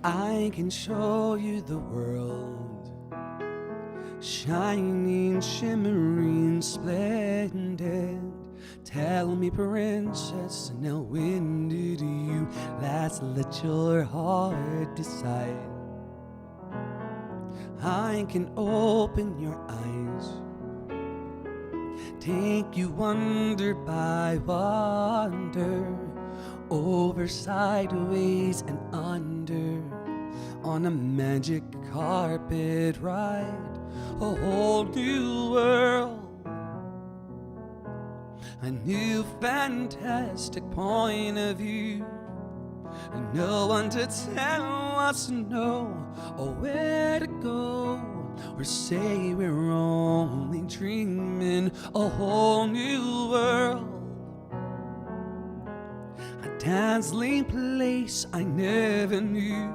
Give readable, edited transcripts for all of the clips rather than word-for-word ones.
I can show you the world, shining, shimmering, splendid. Tell me, princess, now when did you last let your heart decide? I can open your eyes, take you wonder by wonder, over, sideways, and under, on a magic carpet ride, a whole new world, a new fantastic point of view, and no one to tell us no, or where to go, or say we're only dreaming. A whole new world, a dazzling place I never knew.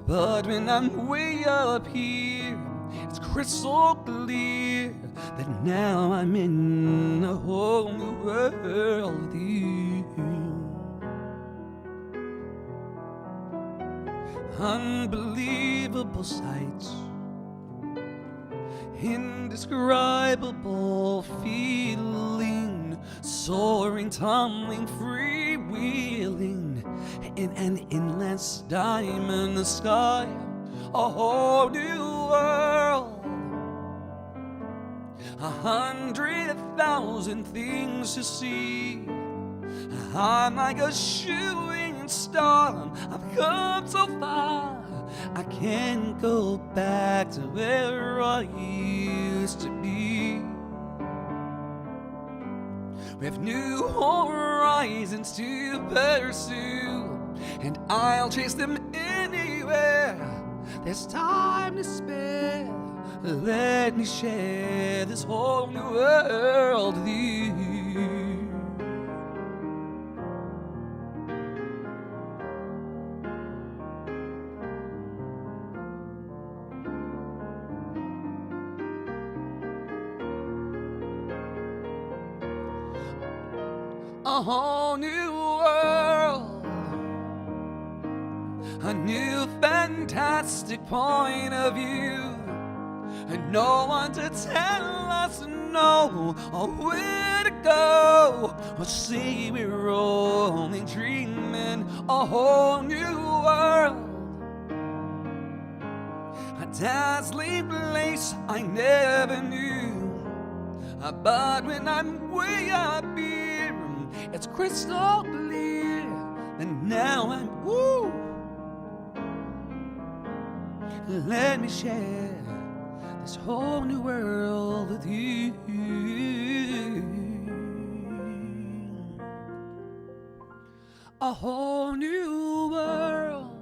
But when I'm way up here, it's crystal clear that now I'm in a whole new world with you. Unbelievable sights, indescribable feeling, soaring, tumbling, freewheeling in an endless diamond sky, a whole new world, 100,000 things to see. I'm like a shooting star, I've come so far, I can't go back to where I used to be. With new horizons to pursue, and I'll chase them anywhere. There's time to spare, let me share this whole new world with you. A whole new world, a new fantastic point of view, and no one to tell us no, or where to go, or say we're only dreaming. A whole new world, a dazzling place I never knew. But when I'm way up here, it's crystal clear, and now I'm woo. Let me share this whole new world with you. A whole new world,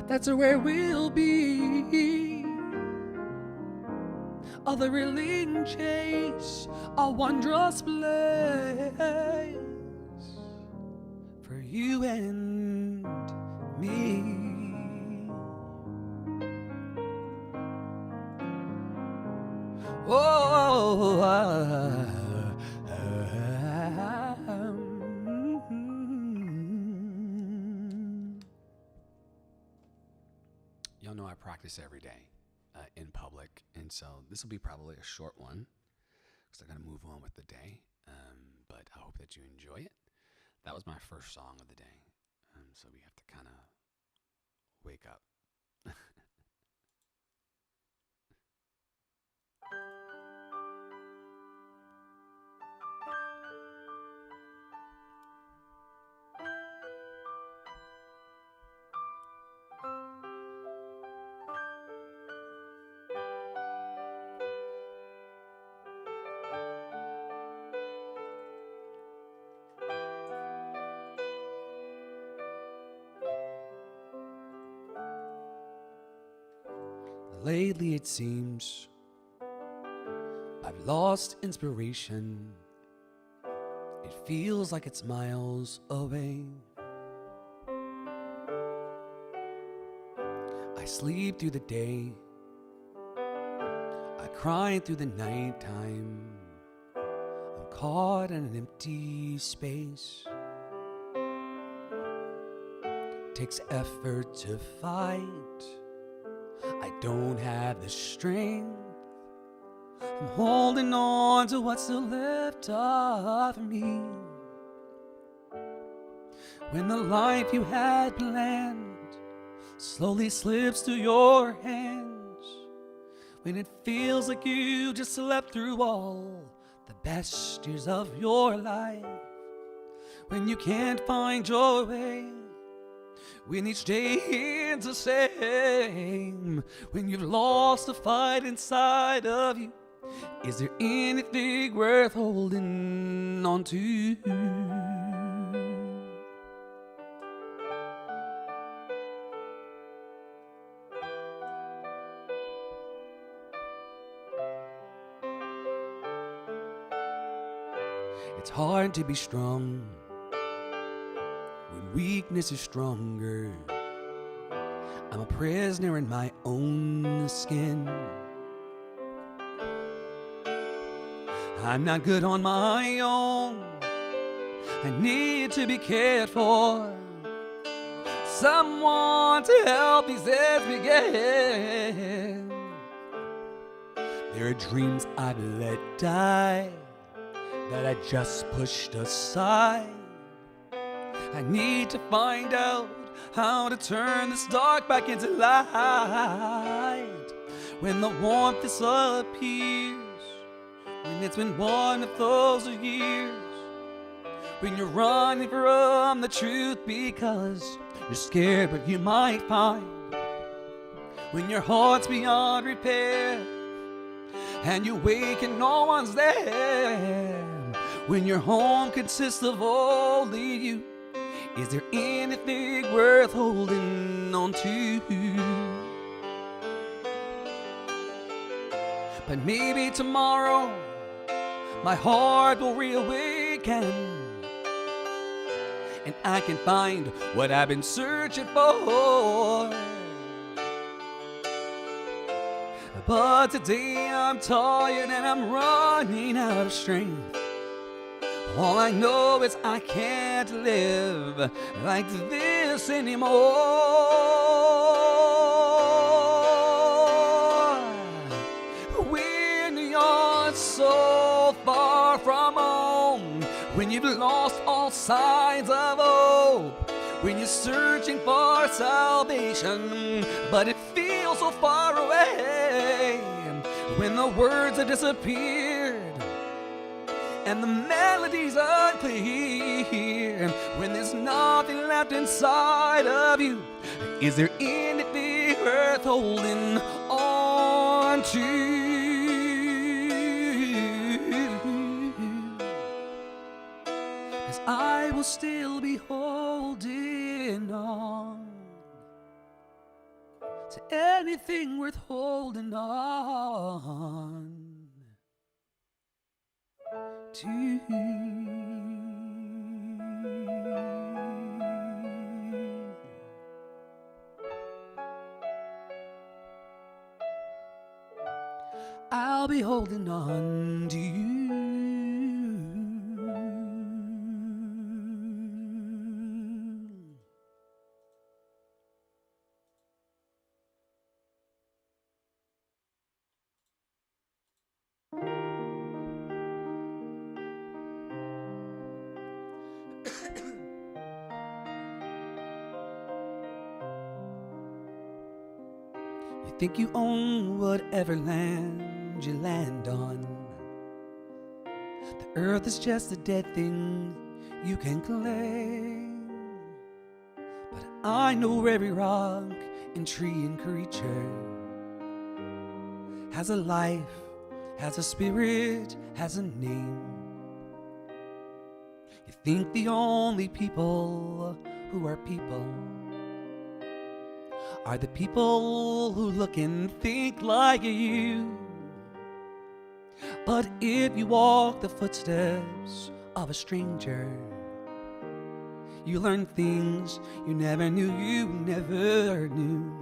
that's where we'll be. A thrilling chase, a wondrous place for you and me. Oh, y'all know I practice every day in public, and so this will be probably a short one because I gotta move on with the day. But I hope that you enjoy it. That was my first song of the day, so we have to kind of wake up. Lately it seems I've lost inspiration. It feels like it's miles away. I sleep through the day, I cry through the nighttime. I'm caught in an empty space. takes effort to fight. I don't have the strength. I'm holding on to what's still left of me. When the life you had planned slowly slips through your hands, when it feels like you just slept through all the best years of your life, when you can't find your way, when each day ends the same, when you've lost the fight inside of you, is there anything worth holding on to? It's hard to be strong when weakness is stronger. I'm a prisoner in my own skin. I'm not good on my own. I need to be cared for. Someone to help these days begin. There are dreams I've let die that I just pushed aside. I need to find out how to turn this dark back into light. When the warmth disappears, when it's been one of those years, when you're running from the truth because you're scared what you might find, when your heart's beyond repair and you wake and no one's there, when your home consists of only you, is there anything worth holding on to? But maybe tomorrow my heart will reawaken and I can find what I've been searching for. But today I'm tired and I'm running out of strength. All I know is I can't live like this anymore. When you're so far from home, when you've lost all signs of hope, when you're searching for salvation, but it feels so far away, when the words have disappeared and the melody's unclear, when there's nothing left inside of you, is there anything worth holding on to? 'Cause I will still be holding on to anything worth holding on to. I'll be holding on to you. You think you own whatever land you land on. The earth is just a dead thing you can claim. But I know every rock and tree and creature has a life, has a spirit, has a name. You think the only people who are people are the people who look and think like you. But if you walk the footsteps of a stranger, you learn things you never knew you never knew.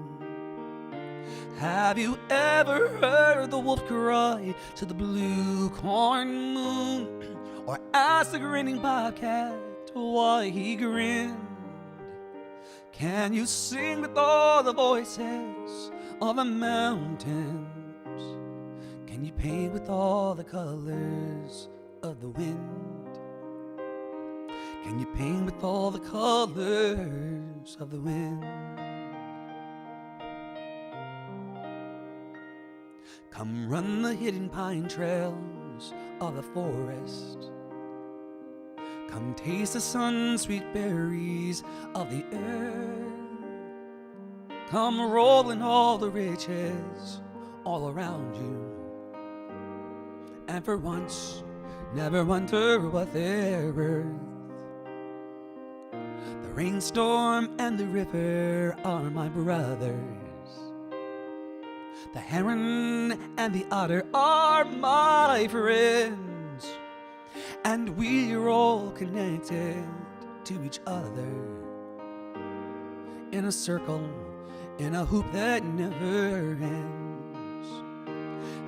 Have you ever heard the wolf cry to the blue corn moon, or asked the grinning bobcat why he grinned? Can you sing with all the voices of the mountains? Can you paint with all the colors of the wind? Can you paint with all the colors of the wind? Come run the hidden pine trails of the forest. Come taste the sun-sweet berries of the earth. Come roll in all the riches all around you. And for once, never wonder what they're worth. The rainstorm and the river are my brothers. The heron and the otter are my friends. And we're all connected to each other in a circle, in a hoop that never ends.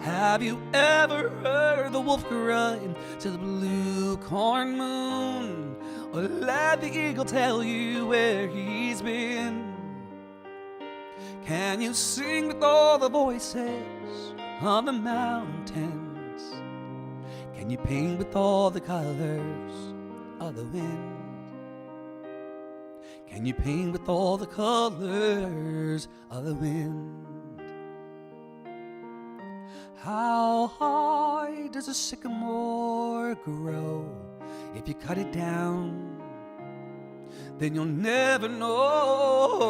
Have you ever heard the wolf cry to the blue corn moon? Or let the eagle tell you where he's been? Can you sing with all the voices of the mountains? Can you paint with all the colors of the wind? Can you paint with all the colors of the wind? How high does a sycamore grow? If you cut it down, then you'll never know.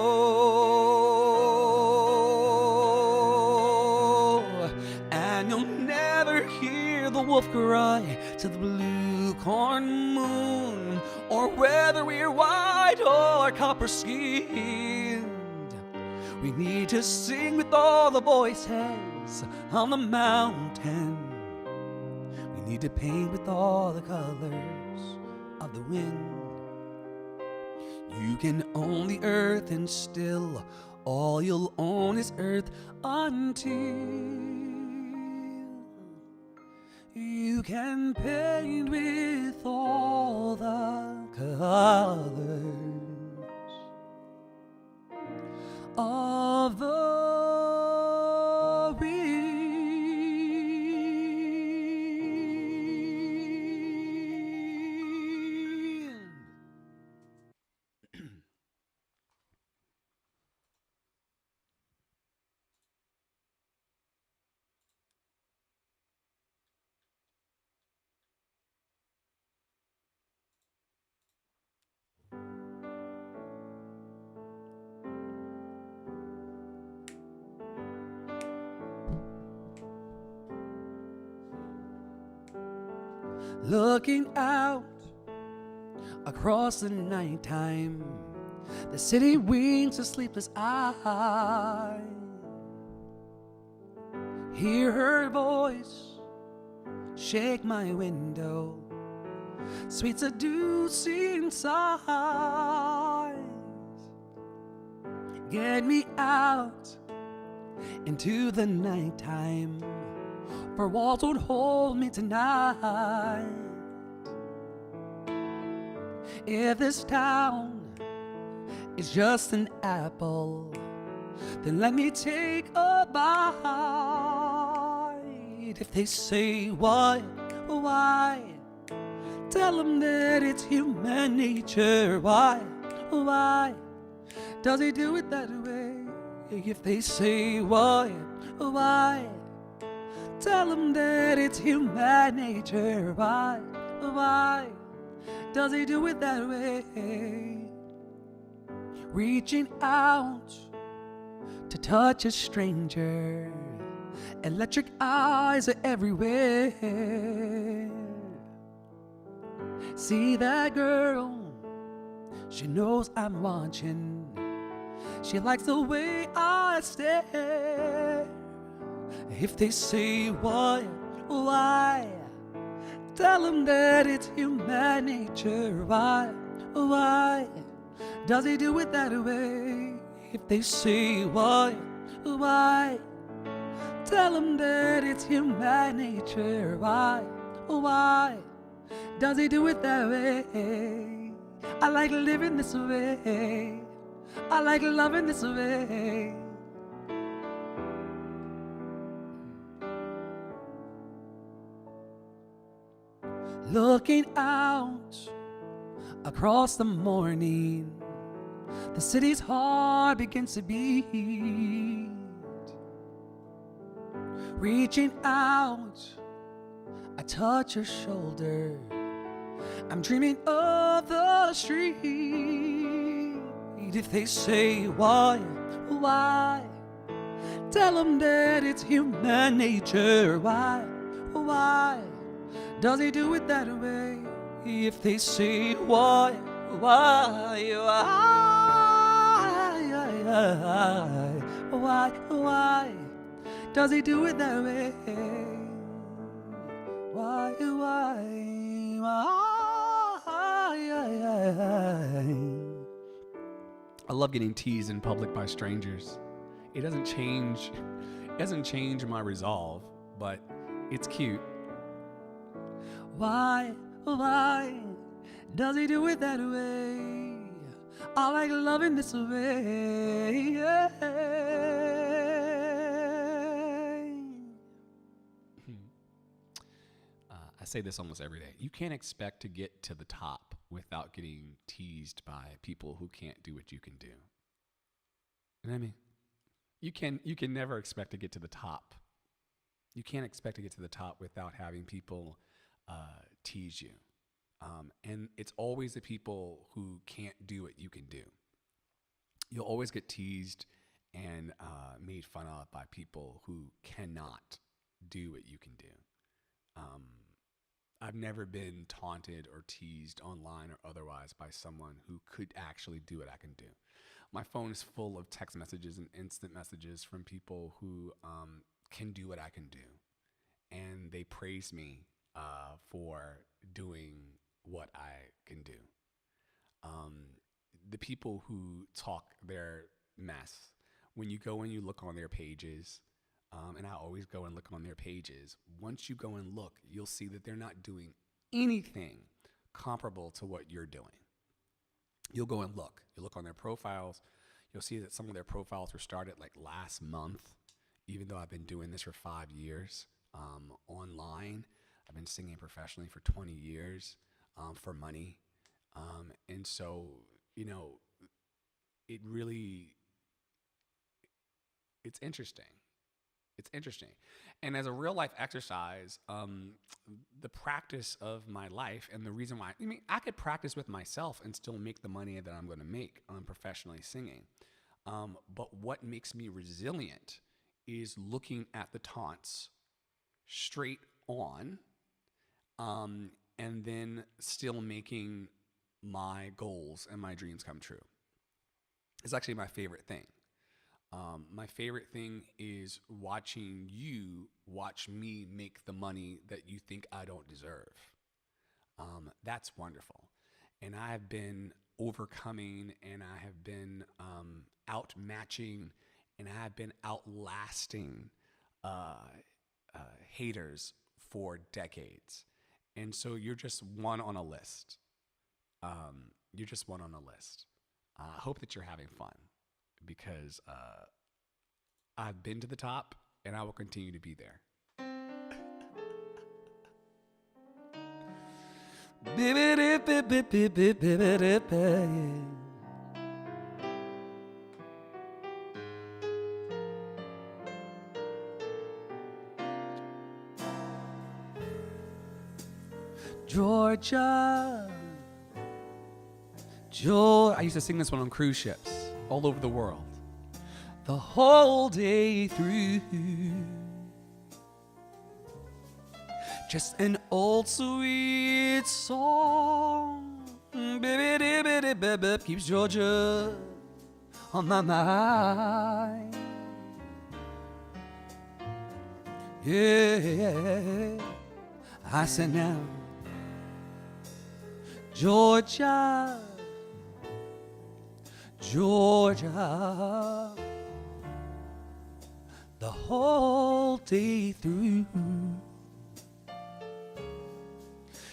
And you'll never hear the wolf cry to the blue corn moon, or whether we're white or copper skinned. We need to sing with all the voices on the mountain. We need to paint with all the colors of the wind. You can own the earth, and still all you'll own is earth until you can paint with all the colors of the wind. Looking out across the nighttime, the city winks a sleepless eye. Hear her voice shake my window, sweet seducing sighs. Get me out into the nighttime, for walls won't hold me tonight. If this town is just an apple, then let me take a bite. If they say why, tell them that it's human nature. Why does he do it that way? If they say why, tell them that it's human nature. Why does he do it that way? Reaching out to touch a stranger, electric eyes are everywhere. See that girl, she knows I'm watching. She likes the way I stare. If they say why, tell them that it's human nature. Why does he do it that way? If they say why, tell them that it's human nature. Why does he do it that way? I like living this way. I like loving this way. Looking out across the morning, the city's heart begins to beat. Reaching out, I touch her shoulder. I'm dreaming of the street. If they say why, tell them that it's human nature. Why does he do it that way? If they say why does he do it that way? Why? I love getting teased in public by strangers. It doesn't change my resolve, but it's cute. Why does he do it that way? I like loving this way. I say this almost every day. You can't expect to get to the top without getting teased by people who can't do what you can do. You know what I mean? You can never expect to get to the top. You can't expect to get to the top without having people tease you. And it's always the people who can't do what you can do. You'll always get teased and made fun of by people who cannot do what you can do. I've never been taunted or teased online or otherwise by someone who could actually do what I can do. My phone is full of text messages and instant messages from people who can do what I can do. And they praise me for doing what I can do. The people who talk their mess, when you go and you look on their pages, and I always go and look on their pages, once you go and look, you'll see that they're not doing anything comparable to what you're doing. You'll go and look. You look on their profiles. You'll see that some of their profiles were started like last month, even though I've been doing this for 5 years online. I've been singing professionally for 20 years for money. And so, it's interesting. It's interesting. And as a real life exercise, the practice of my life and the reason why, I could practice with myself and still make the money that I'm going to make professionally singing. But what makes me resilient is looking at the taunts straight on, and then still making my goals and my dreams come true. It's actually my favorite thing. My favorite thing is watching you watch me make the money that you think I don't deserve. That's wonderful. And I have been overcoming, and I have been outmatching, and I have been outlasting haters for decades. And so you're just one on a list. You're just one on a list. I hope that you're having fun, because I've been to the top and I will continue to be there. Georgia. I used to sing this one on cruise ships all over the world. The whole day through. Just an old sweet song. Baby, keeps Georgia on my mind. Yeah, I said now, Georgia, the whole day through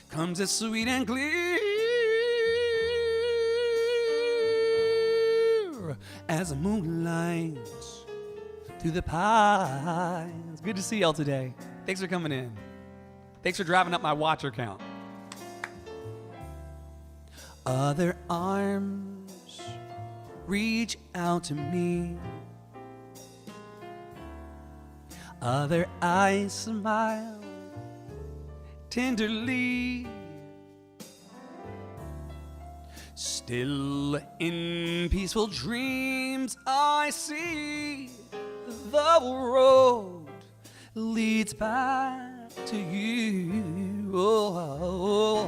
comes as sweet and clear as the moonlight through the pines. Good to see y'all today. Thanks for coming in. Thanks for driving up my watcher count. Other arms reach out to me. Other eyes smile tenderly. Still in peaceful dreams I see the road leads back to you. Oh,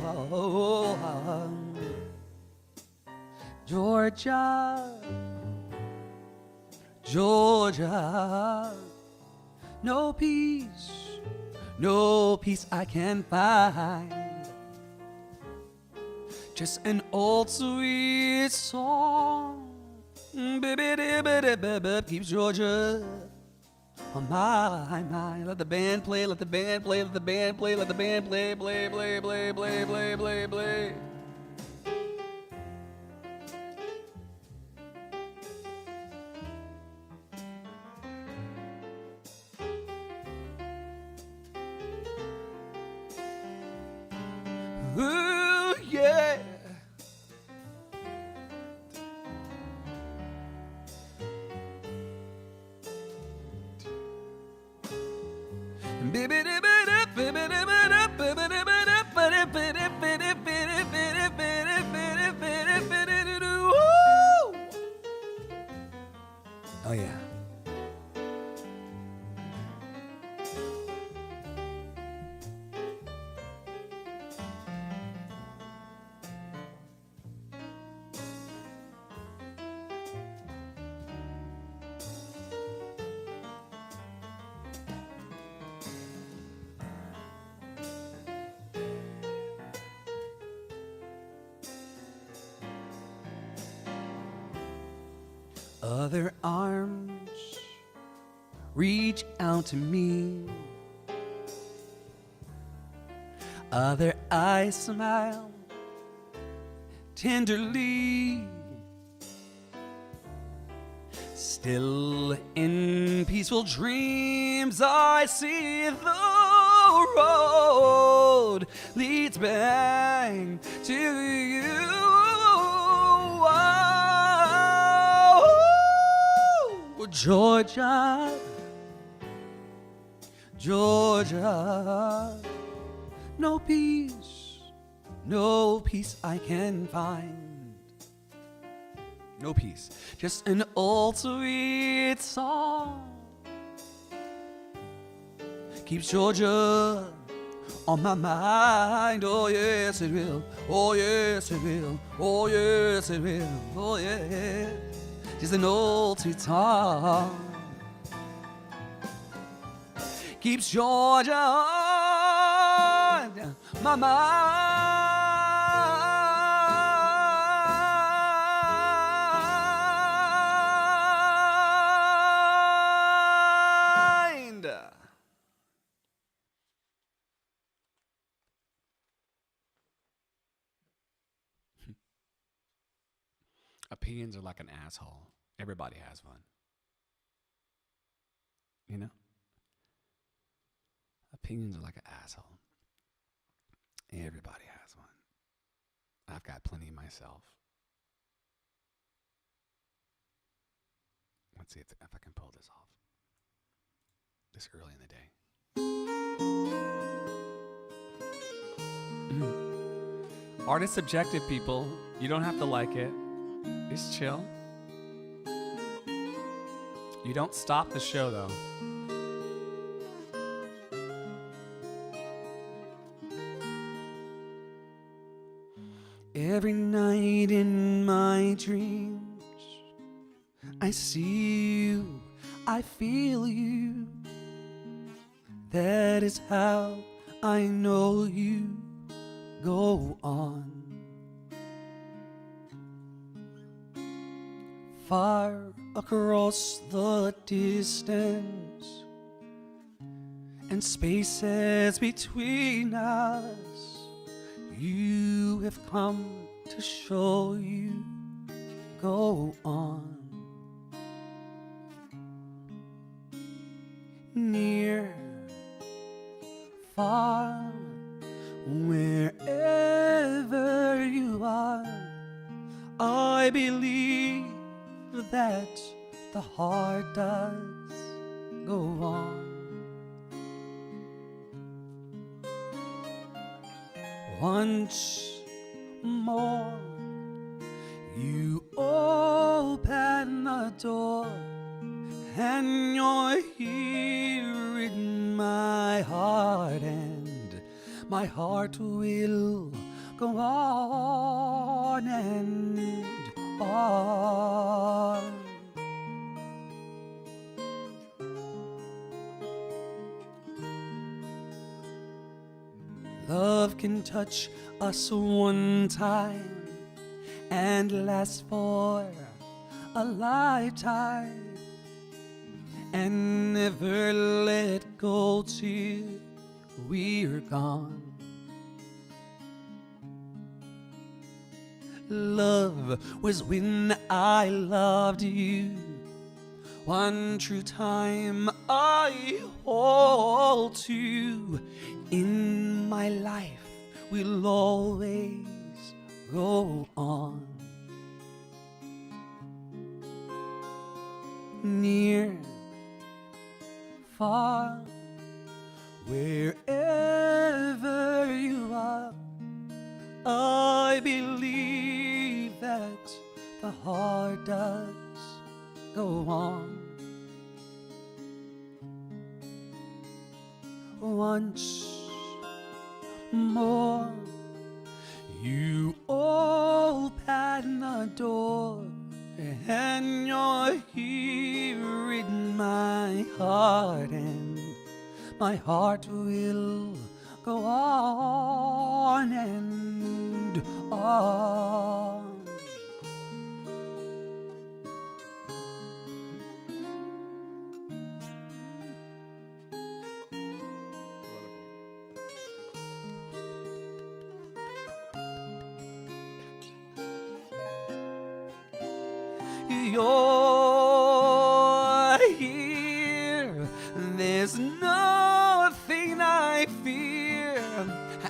Georgia, Georgia, no peace I can find. Just an old sweet song, keeps Georgia on my mind. Let the band play, let the band play, let the band play, let the band play, play, play, play, play, play, play, play. Ooh, yeah. Oh yeah. Other arms reach out to me. Other eyes smile tenderly. Still in peaceful dreams I see the road leads back to you. Georgia, Georgia, no peace I can find. No peace, just an old sweet song keeps Georgia on my mind. Oh yes it will, oh yes it will, oh yes it will, oh yeah. Just an old sweet song keeps Georgia on my mind. Opinions are like an asshole. Everybody has one. You know? Opinions are like an asshole. Everybody has one. I've got plenty myself. Let's see if I can pull this off. This early in the day. Art is subjective, people. You don't have to like it. It's chill. You don't stop the show, though. Every night in my dreams, I see you, I feel you. That is how I know you go on. Far across the distance and spaces between us, you have come to show you go on. far, wherever you are, I believe that the heart does go on. Once more, you open the door, and you're here in my heart, and my heart will go on and on. Love can touch us one time and last for a lifetime, and never let go till we're gone. Love was when I loved you. One true time I hold to. In my life will always go on. Near, far, wherever you are, I believe that the heart does go on. Once more, you open the door, and you're here in my heart, and my heart will go on and on. You're here, there's nothing I fear,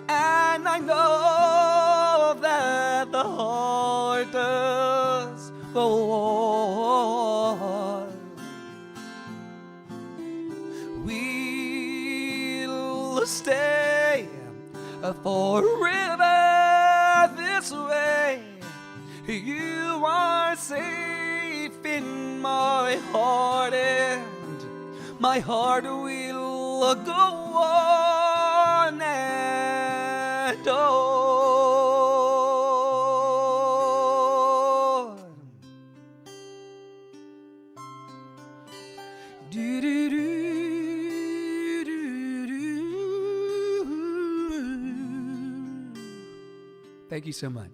and I know that the heart does go on. We'll stay forever this way. You are safe in my heart, and my heart will go on and on. Do do do do do. Thank you so much.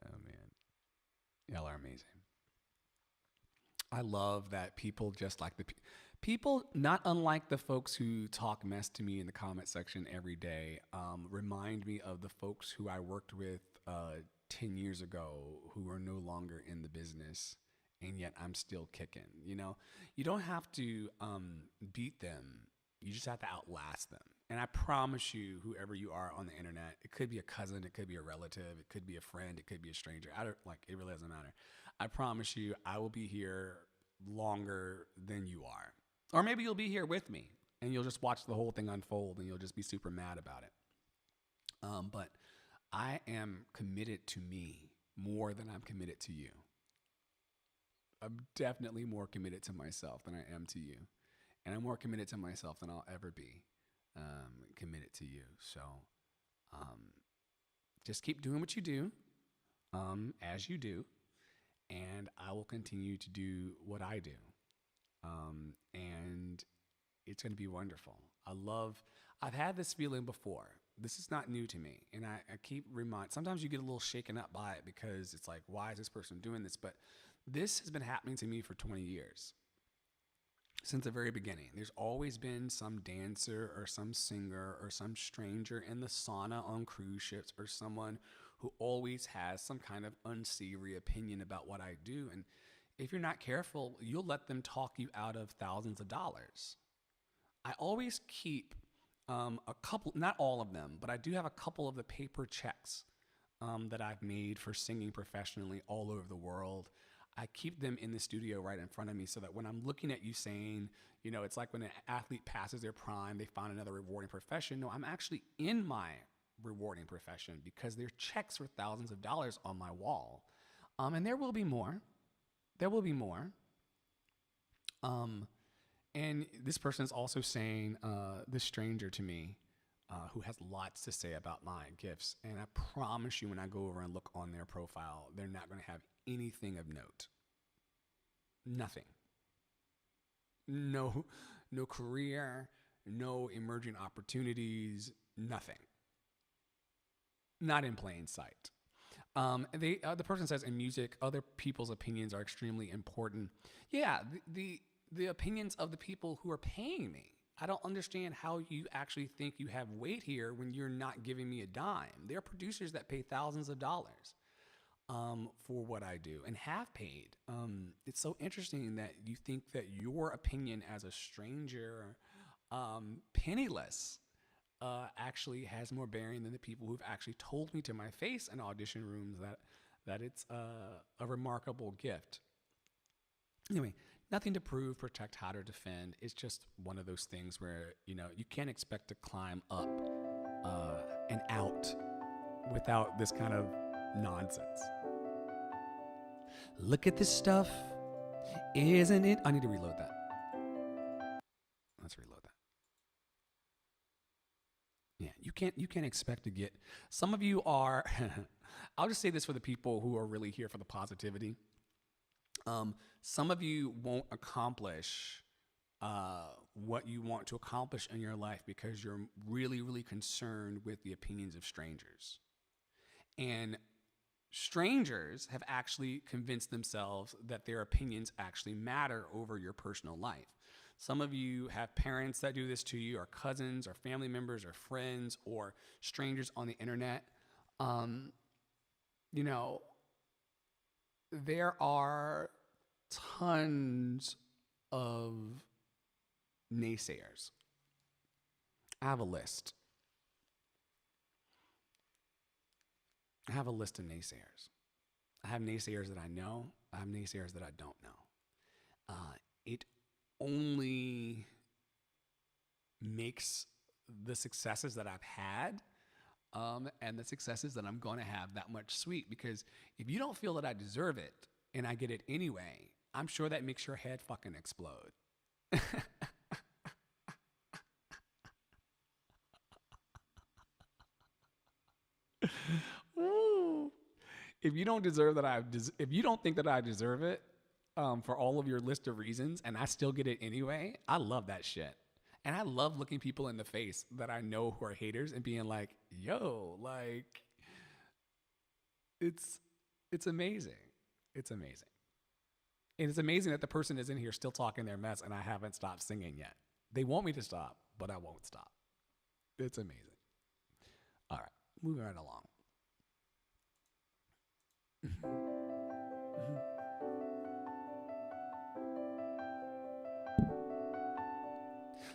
Oh man, y'all are amazing. I love that people just like the people, not unlike the folks who talk mess to me in the comment section every day, remind me of the folks who I worked with 10 years ago who are no longer in the business, and yet I'm still kicking. You know, you don't have to beat them, you just have to outlast them. And I promise you, whoever you are on the internet, it could be a cousin, it could be a relative, it could be a friend, it could be a stranger. I don't like it, really doesn't matter. I promise you, I will be here longer than you are. Or maybe you'll be here with me and you'll just watch the whole thing unfold and you'll just be super mad about it. But I am committed to me more than I'm committed to you. I'm definitely more committed to myself than I am to you. And I'm more committed to myself than I'll ever be committed to you. So um, just keep doing what you do as you do. And I will continue to do what I do. And it's going to be wonderful. I've had this feeling before. This is not new to me. And I keep sometimes you get a little shaken up by it because it's like, why is this person doing this? But this has been happening to me for 20 years. since the very beginning. There's always been some dancer or some singer or some stranger in the sauna on cruise ships or someone who always has some kind of unsavory opinion about what I do. And if you're not careful, you'll let them talk you out of thousands of dollars. I always keep a couple, not all of them, but I do have a couple of the paper checks that I've made for singing professionally all over the world. I keep them in the studio right in front of me so that when I'm looking at you saying, you know, it's like when an athlete passes their prime, they find another rewarding profession. No, I'm actually in my rewarding profession because there are checks for thousands of dollars on my wall. And there will be more. There will be more. And this person is also saying, this stranger to me, who has lots to say about my gifts. And I promise you, when I go over and look on their profile, they're not going to have anything of note. Nothing. No career, no emerging opportunities, nothing. Not in plain sight. The person says in music, other people's opinions are extremely important. Yeah, the opinions of the people who are paying me. I don't understand how you actually think you have weight here when you're not giving me a dime. There are producers that pay thousands of dollars for what I do and have paid. It's so interesting that you think that your opinion as a stranger, penniless, actually has more bearing than the people who've actually told me to my face in audition rooms that it's a remarkable gift. Anyway, nothing to prove, protect, hide, or defend. It's just one of those things where, you know, you can't expect to climb up and out without this kind of nonsense. Look at this stuff. Isn't it? I need to reload that. Let's reload that. Yeah, you can't expect to get. Some of you are. I'll just say this for the people who are really here for the positivity. Some of you won't accomplish what you want to accomplish in your life because you're really, really concerned with the opinions of strangers. And strangers have actually convinced themselves that their opinions actually matter over your personal life. Some of you have parents that do this to you, or cousins, or family members, or friends, or strangers on the internet. You know, there are tons of naysayers. I have a list. I have a list of naysayers. I have naysayers that I know. I have naysayers that I don't know. It only makes the successes that I've had and the successes that I'm going to have that much sweet, because if you don't feel that I deserve it and I get it anyway, I'm sure that makes your head fucking explode. Ooh. If you don't deserve that, if you don't think that I deserve it, for all of your list of reasons, and I still get it anyway, I love that shit. And I love looking people in the face that I know who are haters and being like, yo, like, it's amazing. It's amazing. And it's amazing that the person is in here still talking their mess and I haven't stopped singing yet. They want me to stop, but I won't stop. It's amazing. All right, moving right along.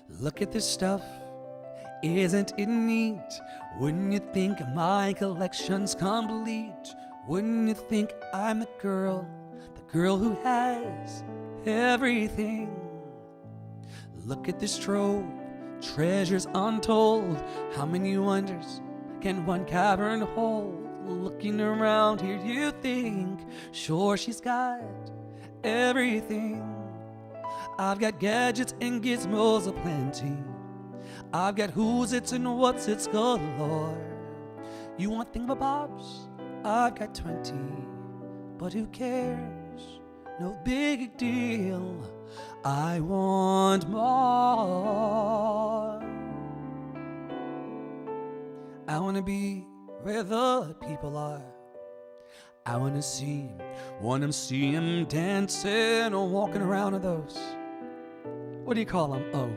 Look at this stuff, isn't it neat? Wouldn't you think my collection's complete? Wouldn't you think I'm the girl who has everything? Look at this trove, treasures untold. How many wonders can one cavern hold? Looking around here, you think, sure, she's got everything. I've got gadgets and gizmos aplenty. I've got who's it's and what's it's galore. You want thingamabobs? I've got 20, but who cares? No big deal. I want more. I wanna be where the people are. I wanna see them dancing or walking around with those what do you call them? Oh,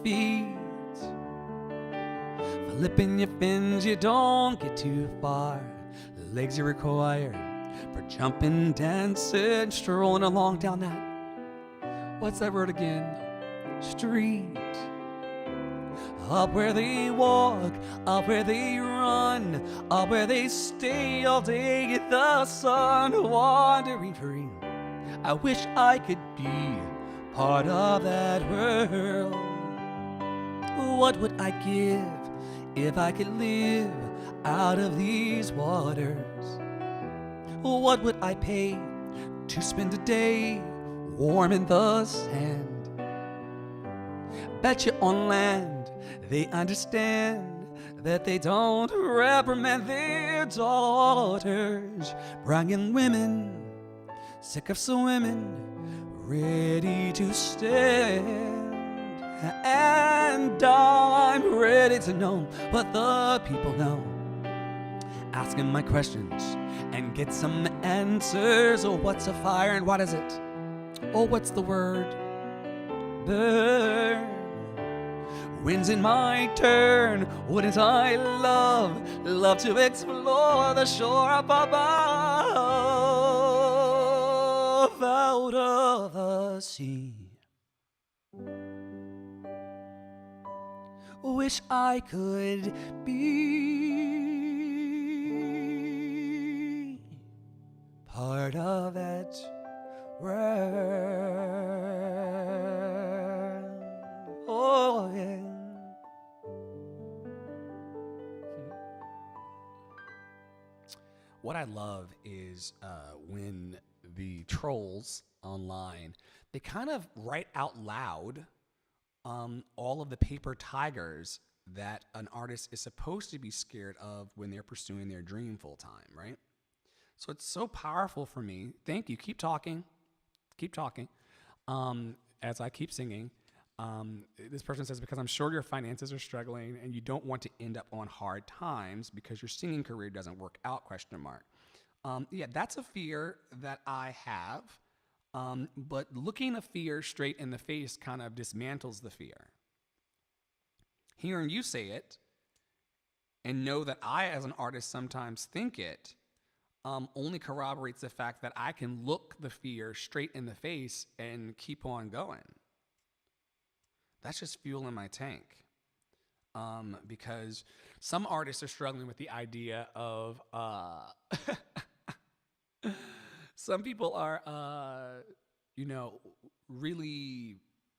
feet. Flipping your fins, you don't get too far. The legs are required for jumping, dancing, strolling along down that, what's that word again? Street. Up where they walk, up where they run, up where they stay all day in the sun, wandering free. I wish I could be part of that world. What would I give if I could live out of these waters? What would I pay to spend a day warm in the sand? Bet you on land they understand that they don't reprimand their daughters. Bringing women, sick of swimming, ready to stand. And I'm ready to know what the people know. Asking my questions and get some answers. Oh, what's a fire and what is it? Oh, what's the word? Burn. When's it my turn? Wouldn't I love to explore the shore up above, out of the sea? Wish I could be part of that world. Oh, yeah. What I love is when the trolls online, they kind of write out loud all of the paper tigers that an artist is supposed to be scared of when they're pursuing their dream full time, right? So it's so powerful for me. Thank you. Keep talking. Keep talking. As I keep singing. This person says, because I'm sure your finances are struggling and you don't want to end up on hard times because your singing career doesn't work out, ? Yeah, that's a fear that I have. But looking a fear straight in the face kind of dismantles the fear. Hearing you say it and know that I, as an artist, sometimes think it, only corroborates the fact that I can look the fear straight in the face and keep on going. That's just fuel in my tank. Because some artists are struggling with the idea of, some people are, really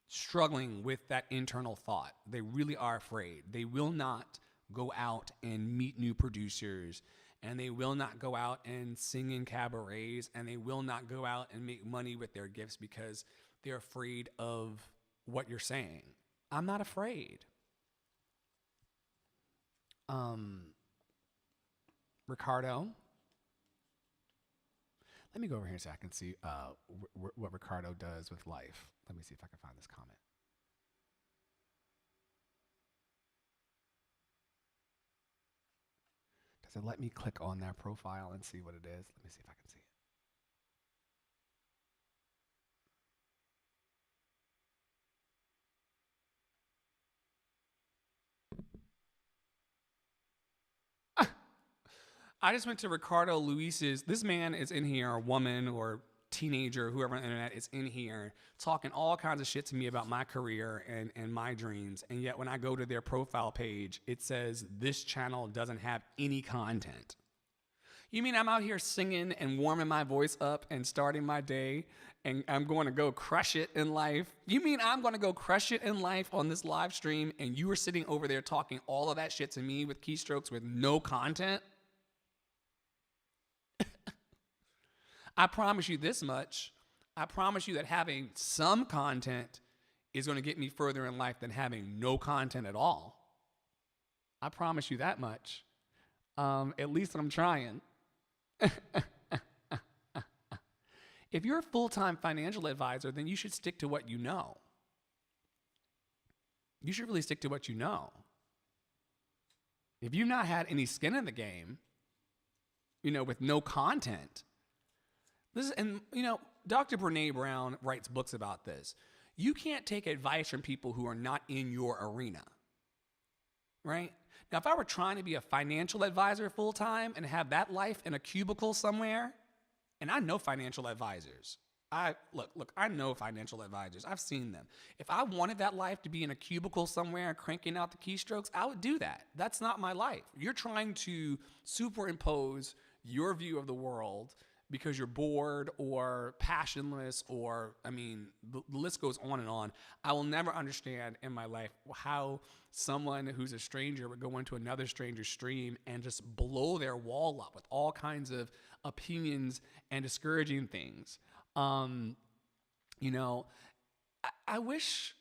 struggling with that internal thought. They really are afraid. They will not go out and meet new producers, and they will not go out and sing in cabarets, and they will not go out and make money with their gifts because they're afraid of what you're saying. I'm not afraid. Ricardo. Let me go over here so I can see what Ricardo does with life. Let me see if I can find this comment. Does it let me click on their profile and see what it is? Let me see if I can see it. I just went to Ricardo Luis's. This man is in here, a woman or teenager, whoever on the internet is in here, talking all kinds of shit to me about my career and my dreams. And yet when I go to their profile page, it says this channel doesn't have any content. You mean I'm out here singing and warming my voice up and starting my day and I'm going to go crush it in life? You mean I'm going to go crush it in life on this live stream and you were sitting over there talking all of that shit to me with keystrokes with no content? I promise you this much. I promise you that having some content is going to get me further in life than having no content at all. I promise you that much. At least I'm trying. If you're a full-time financial advisor, then you should stick to what you know. You should really stick to what you know. If you've not had any skin in the game, with no content, Dr. Brené Brown writes books about this. You can't take advice from people who are not in your arena, right? Now, if I were trying to be a financial advisor full time and have that life in a cubicle somewhere, and I know financial advisors. I know financial advisors. I've seen them. If I wanted that life to be in a cubicle somewhere and cranking out the keystrokes, I would do that. That's not my life. You're trying to superimpose your view of the world because you're bored or passionless or, the list goes on and on. I will never understand in my life how someone who's a stranger would go into another stranger's stream and just blow their wall up with all kinds of opinions and discouraging things. You know, I wish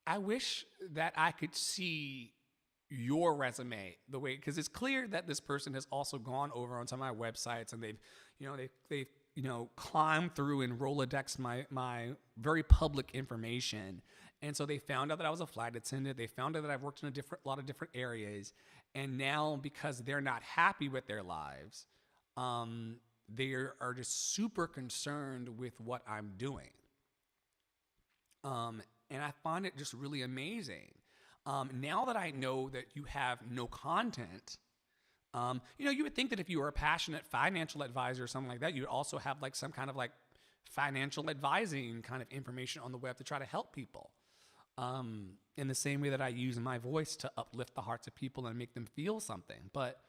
that I could see your resume the way, because it's clear that this person has also gone over on some of my websites and they've climbed through and Rolodex my very public information. And so they found out that I was a flight attendant. They found out that I've worked in a lot of different areas. And now, because they're not happy with their lives, they are just super concerned with what I'm doing. And I find it just really amazing. Now that I know that you have no content, you would think that if you were a passionate financial advisor or something like that, you would also have like some kind of like financial advising kind of information on the web to try to help people. In the same way that I use my voice to uplift the hearts of people and make them feel something. But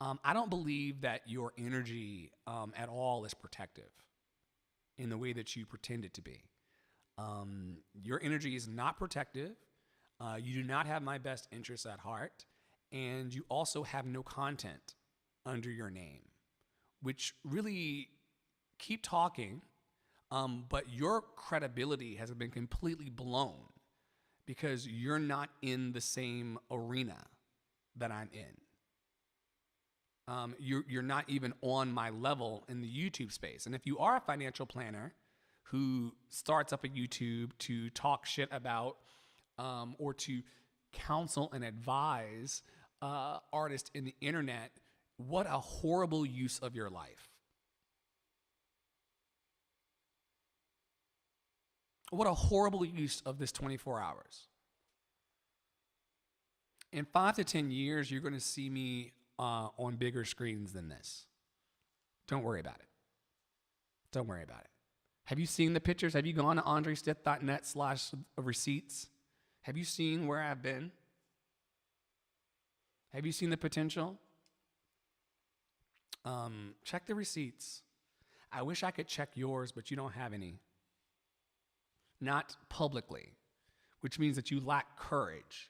I don't believe that your energy at all is protective in the way that you pretend it to be. Your energy is not protective. You do not have my best interests at heart. And you also have no content under your name, which really keep talking. But your credibility has been completely blown because you're not in the same arena that I'm in. You're not even on my level in the YouTube space. And if you are a financial planner who starts up a YouTube to talk shit about or to counsel and advise artists in the internet, what a horrible use of your life. What a horrible use of this 24 hours. In 5 to 10 years, you're going to see me on bigger screens than this. Don't worry about it. Don't worry about it. Have you seen the pictures? Have you gone to andrestith.net/receipts? Have you seen where I've been? Have you seen the potential? Check the receipts. I wish I could check yours, but you don't have any. Not publicly, which means that you lack courage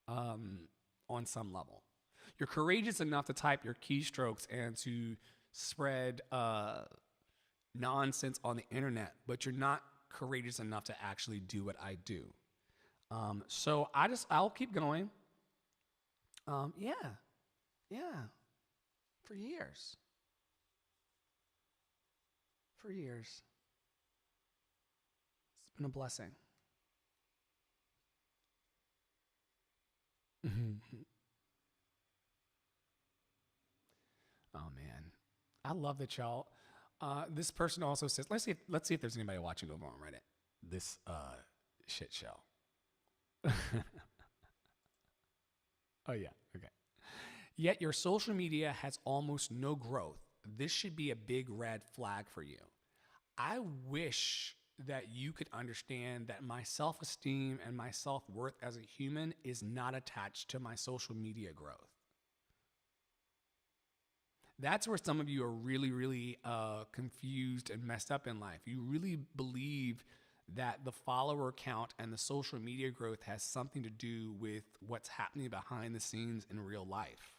on some level. You're courageous enough to type your keystrokes and to spread nonsense on the internet, but you're not courageous enough to actually do what I do. So I'll keep going. Yeah, for years. It's been a blessing. Oh man, I love that y'all. This person also says, let's see if there's anybody watching over on Reddit. This shit show. Oh yeah, okay. Yet your social media has almost no growth. This should be a big red flag for you. I wish that you could understand that my self-esteem and my self-worth as a human is not attached to my social media growth. That's where some of you are really, really confused and messed up in life. You really believe that the follower count and the social media growth has something to do with what's happening behind the scenes in real life.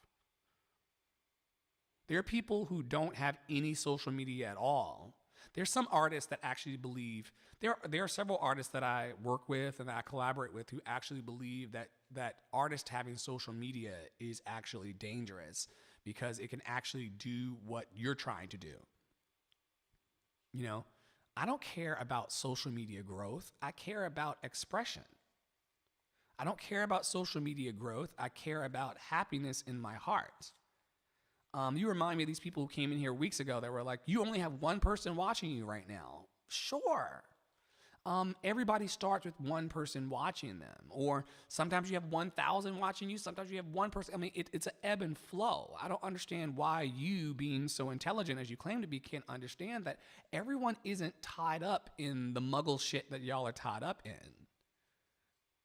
There are people who don't have any social media at all. There's some artists that actually believe, there are several artists that I work with and that I collaborate with who actually believe that artists having social media is actually dangerous because it can actually do what you're trying to do. You know, I don't care about social media growth. I care about expression. I don't care about social media growth. I care about happiness in my heart. You remind me of these people who came in here weeks ago that were like, you only have one person watching you right now. Sure. Everybody starts with one person watching them, or sometimes you have 1,000 watching you. Sometimes you have one person. I mean, it's an ebb and flow. I don't understand why you, being so intelligent as you claim to be, can't understand that everyone isn't tied up in the muggle shit that y'all are tied up in.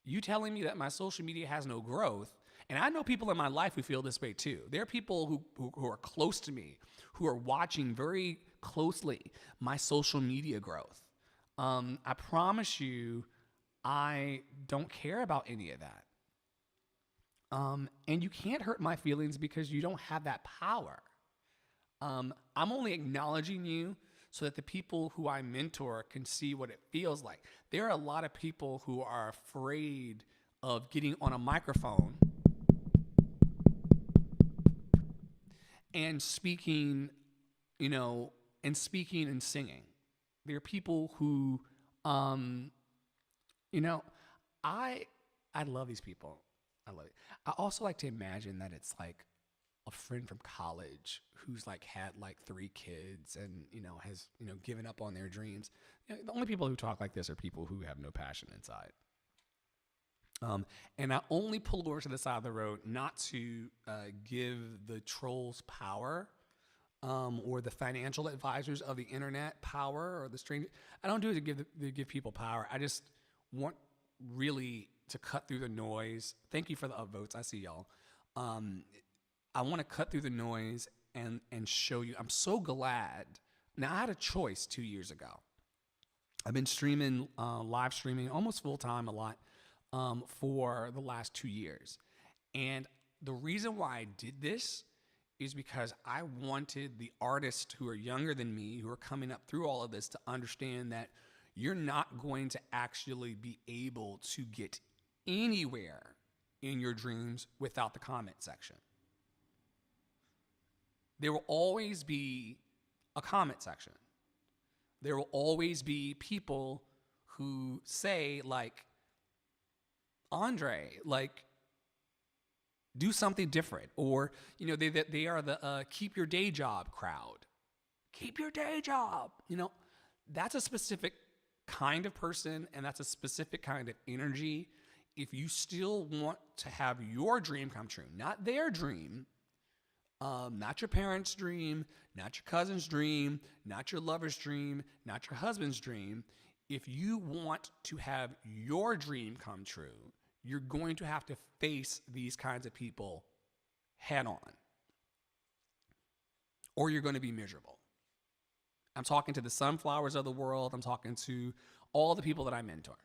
You telling me that my social media has no growth, and I know people in my life who feel this way too. There are people who are close to me who are watching very closely my social media growth. I promise you, I don't care about any of that. And you can't hurt my feelings because you don't have that power. I'm only acknowledging you so that the people who I mentor can see what it feels like. There are a lot of people who are afraid of getting on a microphone and speaking, and speaking and singing. There are people who, I love these people. I love it. I also like to imagine that it's like a friend from college who's like had like 3 kids and, has, given up on their dreams. The only people who talk like this are people who have no passion inside. And I only pull over to the side of the road not to give the trolls power, or the financial advisors of the internet power, or the strange. I don't do it to give people power. I just want really to cut through the noise. Thank you for the upvotes. I see y'all. I want to cut through the noise and show you. I'm so glad. Now, I had a choice 2 years ago. I've been streaming, live streaming almost full time a lot for the last 2 years. And the reason why I did this is because I wanted the artists who are younger than me, who are coming up through all of this, to understand that you're not going to actually be able to get anywhere in your dreams without the comment section. There will always be a comment section. There will always be people who say, like, Andre, like, do something different. Or, they are the keep your day job crowd. Keep your day job. That's a specific kind of person, and that's a specific kind of energy. If you still want to have your dream come true, not their dream, not your parents' dream, not your cousin's dream, not your lover's dream, not your husband's dream. If you want to have your dream come true, you're going to have to face these kinds of people head on, or you're going to be miserable. I'm talking to the Sunflowers of the world. I'm talking to all the people that I mentor.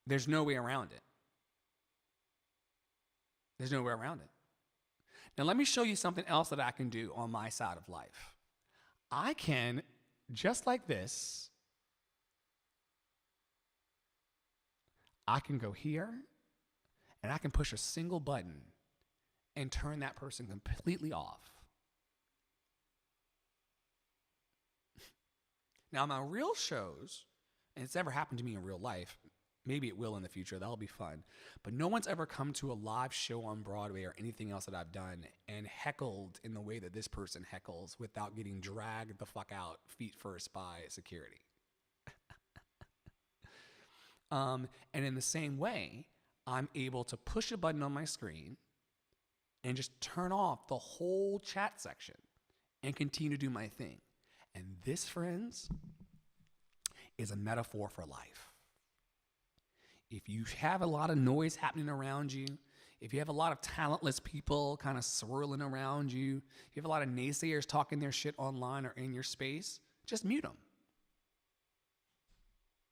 There's no way around it. There's no way around it. Now, let me show you something else that I can do on my side of life. I can, just like this, I can go here and I can push a single button and turn that person completely off. Now, my real shows, and it's never happened to me in real life, maybe it will in the future, that'll be fun, but no one's ever come to a live show on Broadway or anything else that I've done and heckled in the way that this person heckles without getting dragged the fuck out feet first by security. And in the same way, I'm able to push a button on my screen and just turn off the whole chat section and continue to do my thing. And this, friends, is a metaphor for life. If you have a lot of noise happening around you, if you have a lot of talentless people kind of swirling around you, if you have a lot of naysayers talking their shit online or in your space, just mute them.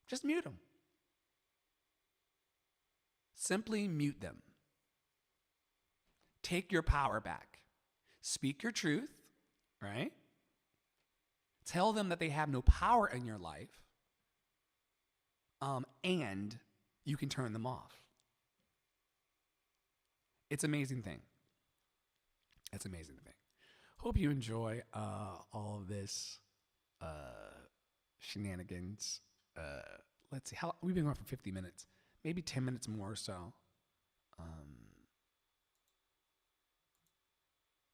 Just mute them. Simply mute them. Take your power back. Speak your truth, right? Tell them that they have no power in your life, and you can turn them off. It's an amazing thing. It's an amazing thing. Hope you enjoy all of this shenanigans. Let's see, how we've been going for 50 minutes, maybe 10 minutes more or so.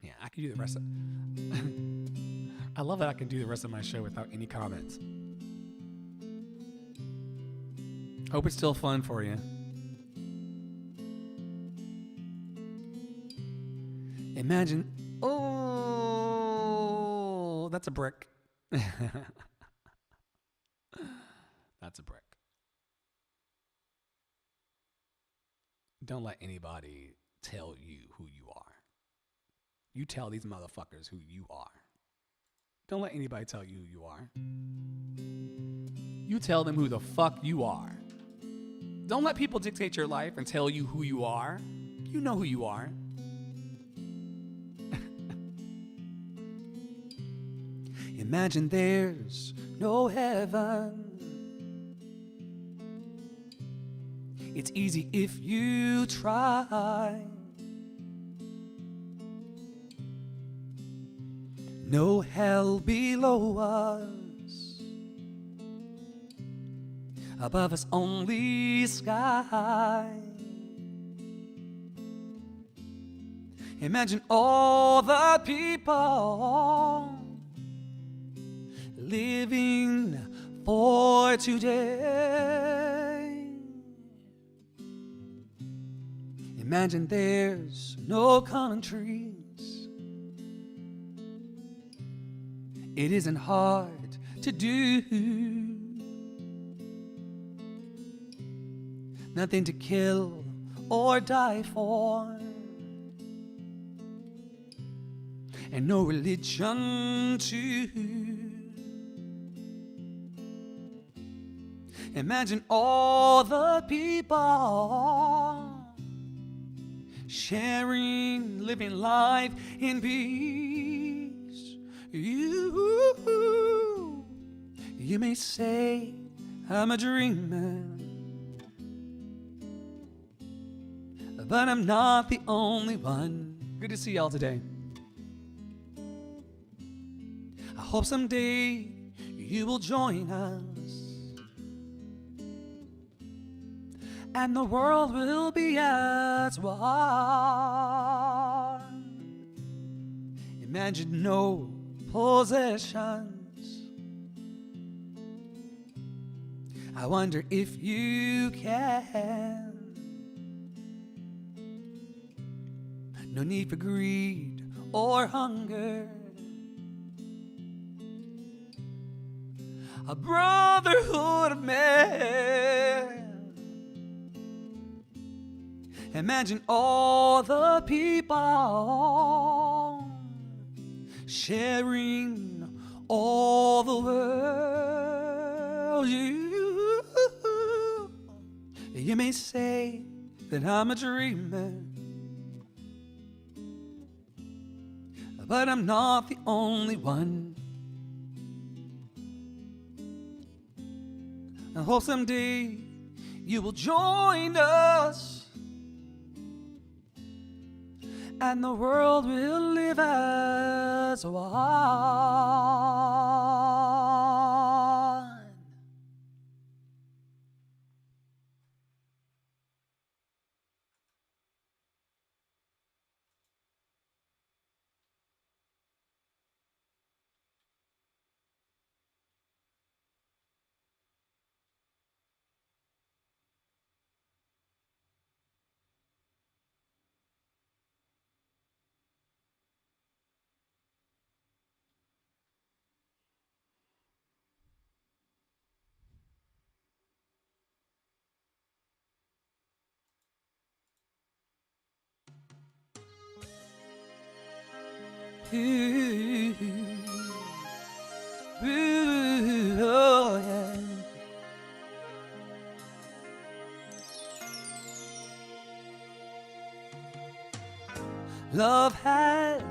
Yeah, I could do the rest of I love that I can do the rest of my show without any comments. Hope it's still fun for you. Imagine, oh, that's a brick. That's a brick. Don't let anybody tell you who you are. You tell these motherfuckers who you are. Don't let anybody tell you who you are. You tell them who the fuck you are. Don't let people dictate your life and tell you who you are. You know who you are. Imagine there's no heaven. It's easy if you try. No hell below us. Above us only sky. Imagine all the people living for today. Imagine there's no countries. It isn't hard to do. Nothing to kill or die for. And no religion too. Imagine all the people sharing, living life in peace. You may say I'm a dreamer, but I'm not the only one. Good to see y'all today. I hope someday you will join us, and the world will be as one. Imagine no possessions. I wonder if you can. No need for greed or hunger. A brotherhood of men. Imagine all the people sharing all the world. You may say that I'm a dreamer, but I'm not the only one. I hope someday you will join us, and the world will live as one. Ooh, ooh, oh yeah. Love has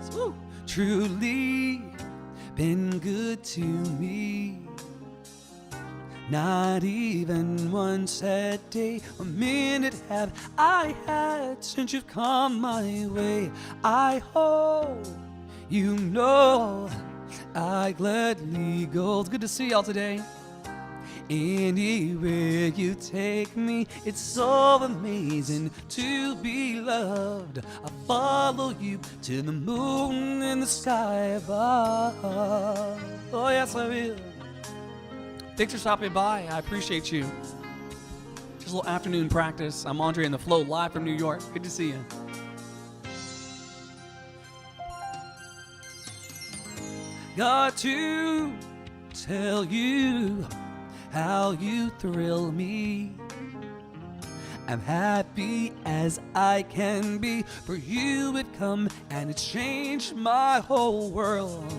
truly been good to me. Not even one sad day or minute have I had since you've come my way. I hope you know I gladly go. It's good to see y'all today. Anywhere you take me, it's so amazing to be loved. I follow you to the moon and the sky above. Oh yes, I will. Thanks for stopping by. I appreciate you. Just a little afternoon practice. I'm Andre in the Flow, live from New York. Good to see you. Got to tell you how you thrill me. I'm happy as I can be. For you it come and it changed my whole world.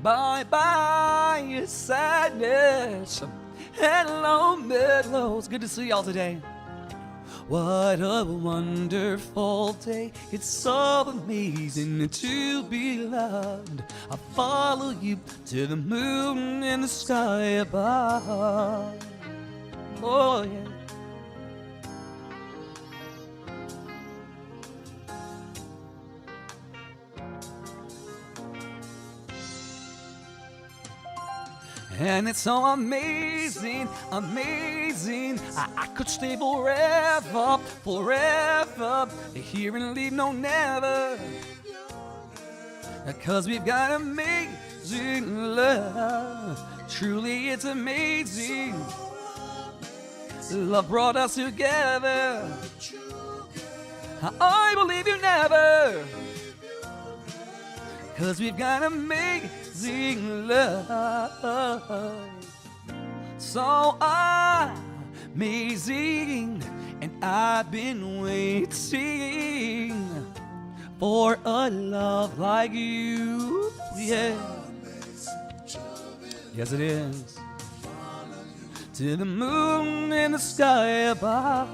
Bye-bye sadness. Hello, Midlows. Good to see y'all today. What a wonderful day. It's so amazing to be loved. I follow you to the moon and the sky above. Oh, yeah. And it's so amazing, amazing. I could stay forever, forever, here and leave no never. 'Cause we've got amazing love. Truly it's amazing. Love brought us together. I believe you never. 'Cause we've got amazing love. So amazing. And I've been waiting for a love like you. Yeah. Yes, it is. To the moon and the sky above.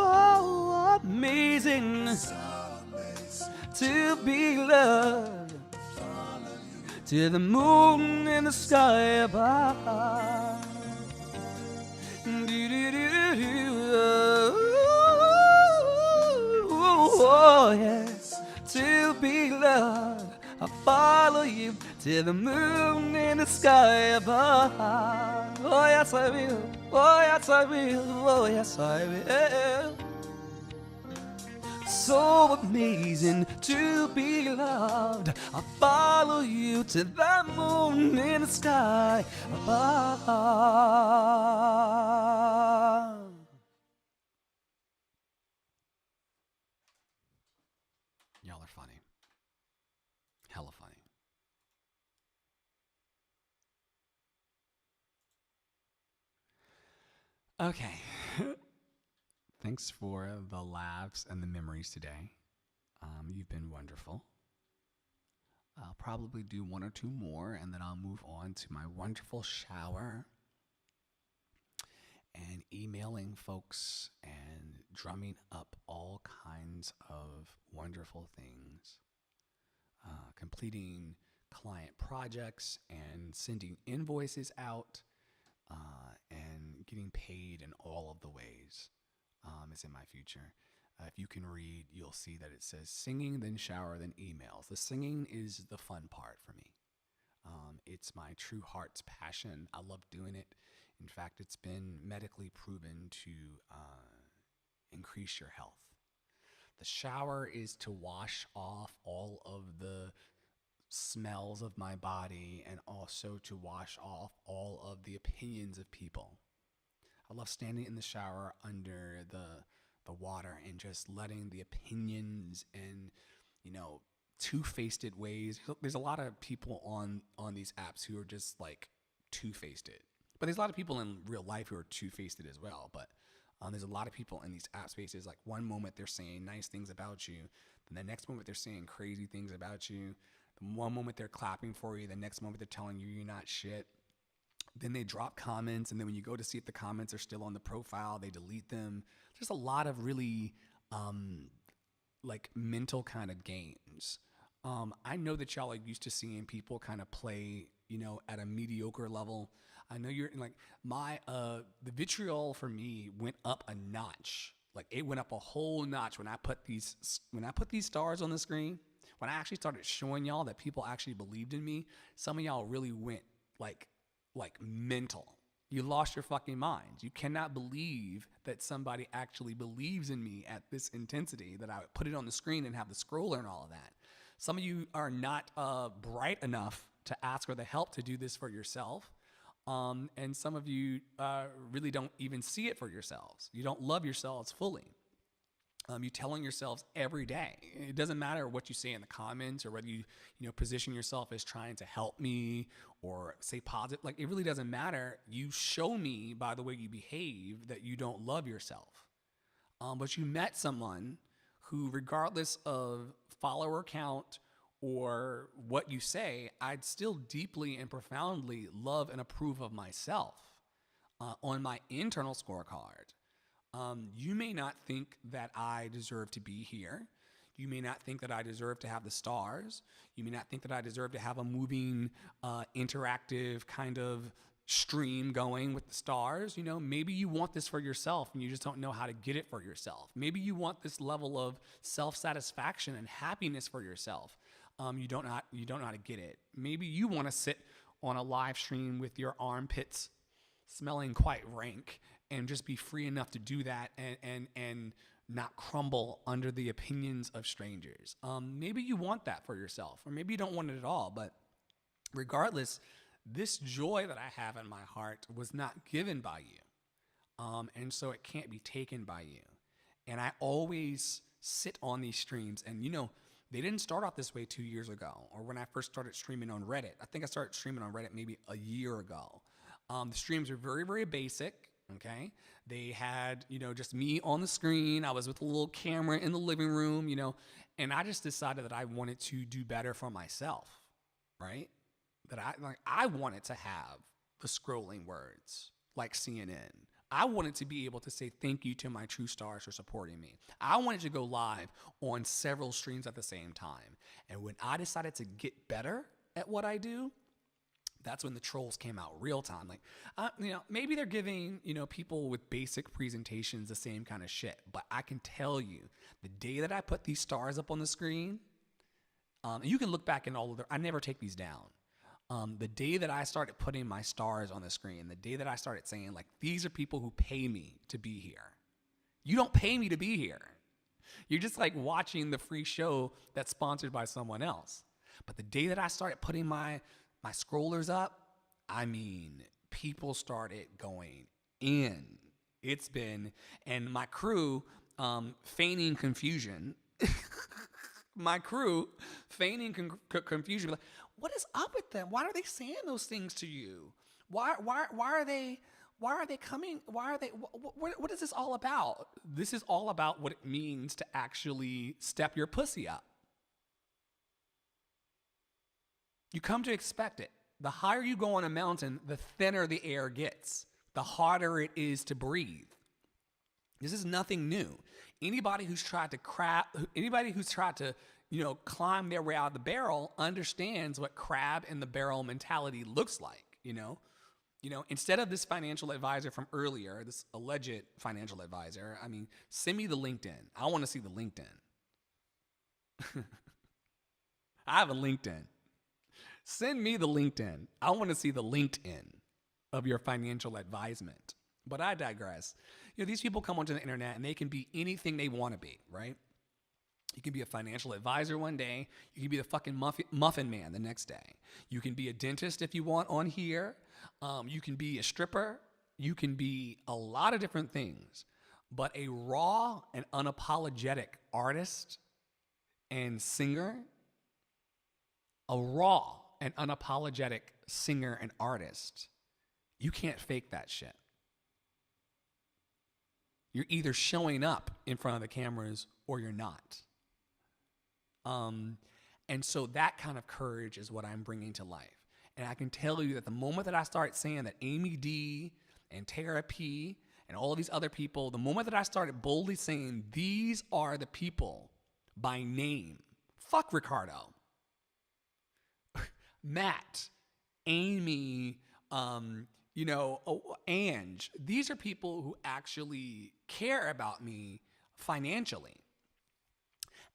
Oh, amazing to be loved. To the moon and the sky above. Oh, yes, to be loved. I follow you to the moon and the sky above. Oh, yes, I will. Oh, yes, I will. Oh, yes, I will. So amazing to be loved. I follow you to the moon and the sky above. Y'all are funny. Hella funny. Okay. Thanks for the laughs and the memories today. You've been wonderful. I'll probably do one or two more, and then I'll move on to my wonderful shower and emailing folks and drumming up all kinds of wonderful things, completing client projects and sending invoices out, and getting paid in all of the ways is in my future. If you can read, you'll see that it says singing, then shower, then emails. The singing is the fun part for me. It's my true heart's passion. I love doing it. In fact, it's been medically proven to increase your health. The shower is to wash off all of the smells of my body and also to wash off all of the opinions of people. I love standing in the shower under the water and just letting the opinions and, two-faced ways. There's a lot of people on these apps who are just like two-faced. But there's a lot of people in real life who are two-faced as well. But there's a lot of people in these app spaces. Like one moment they're saying nice things about you, then the next moment they're saying crazy things about you. The one moment they're clapping for you, the next moment they're telling you you're not shit. Then they drop comments, and then when you go to see if the comments are still on the profile, they delete them. There's a lot of really like mental kind of games. I know that y'all are used to seeing people kind of play, at a mediocre level. I know you're like the vitriol for me went up a notch. Like it went up a whole notch when I put these stars on the screen. when I actually started showing y'all that people actually believed in me, some of y'all really went like mental. You lost your fucking minds. You cannot believe that somebody actually believes in me at this intensity, that I would put it on the screen and have the scroller and all of that. Some of you are not bright enough to ask for the help to do this for yourself. And some of you really don't even see it for yourselves. You don't love yourselves fully. You're telling yourselves every day. It doesn't matter what you say in the comments or whether you position yourself as trying to help me or say positive. Like, it really doesn't matter. You show me by the way you behave that you don't love yourself. But you met someone who, regardless of follower count or what you say, I'd still deeply and profoundly love and approve of myself on my internal scorecard. You may not think that I deserve to be here. You may not think that I deserve to have the stars. You may not think that I deserve to have a moving, interactive kind of stream going with the stars. Maybe you want this for yourself and you just don't know how to get it for yourself. Maybe you want this level of self-satisfaction and happiness for yourself. You don't know how to get it. Maybe you want to sit on a live stream with your armpits smelling quite rank and just be free enough to do that and not crumble under the opinions of strangers. Maybe you want that for yourself, or maybe you don't want it at all. But regardless, this joy that I have in my heart was not given by you. And so it can't be taken by you. And I always sit on these streams, and they didn't start off this way 2 years ago, or when I first started streaming on Reddit. I think I started streaming on Reddit maybe a year ago. The streams are very, very basic. Okay. They had, just me on the screen. I was with a little camera in the living room, and I just decided that I wanted to do better for myself, right? That I wanted to have the scrolling words like CNN. I wanted to be able to say thank you to my true stars for supporting me. I wanted to go live on several streams at the same time. And when I decided to get better at what I do, that's when the trolls came out real time. Like, maybe they're giving, people with basic presentations the same kind of shit. But I can tell you, the day that I put these stars up on the screen, you can look back in all of I never take these down. The day that I started putting my stars on the screen, the day that I started saying, like, these are people who pay me to be here. You don't pay me to be here. You're just like watching the free show that's sponsored by someone else. But the day that I started putting my scrollers up, people started going in. It's been, and my crew feigning confusion. My crew feigning confusion. Like, what is up with them? Why are they saying those things to you? Why are they coming? What is this all about? This is all about what it means to actually step your pussy up. You come to expect it. The higher you go on a mountain, the thinner the air gets, the harder it is to breathe. This is nothing new. Anybody who's tried to climb their way out of the barrel understands what crab in the barrel mentality looks like. Instead of this financial advisor from earlier, this alleged financial advisor, send me the LinkedIn. I want to see the LinkedIn. I have a LinkedIn. Send me the LinkedIn. I want to see the LinkedIn of your financial advisement. But I digress. These people come onto the internet and they can be anything they want to be, right? You can be a financial advisor one day. You can be the fucking muffin man the next day. You can be a dentist if you want on here. You can be a stripper. You can be a lot of different things. But a raw and unapologetic artist and singer, a raw and unapologetic singer and artist, you can't fake that shit. You're either showing up in front of the cameras or you're not. And so that kind of courage is what I'm bringing to life. And I can tell you that the moment that I start saying that Amy D and Tara P and all of these other people, the moment that I started boldly saying these are the people by name, fuck Ricardo, Matt, Amy, Ange, these are people who actually care about me financially.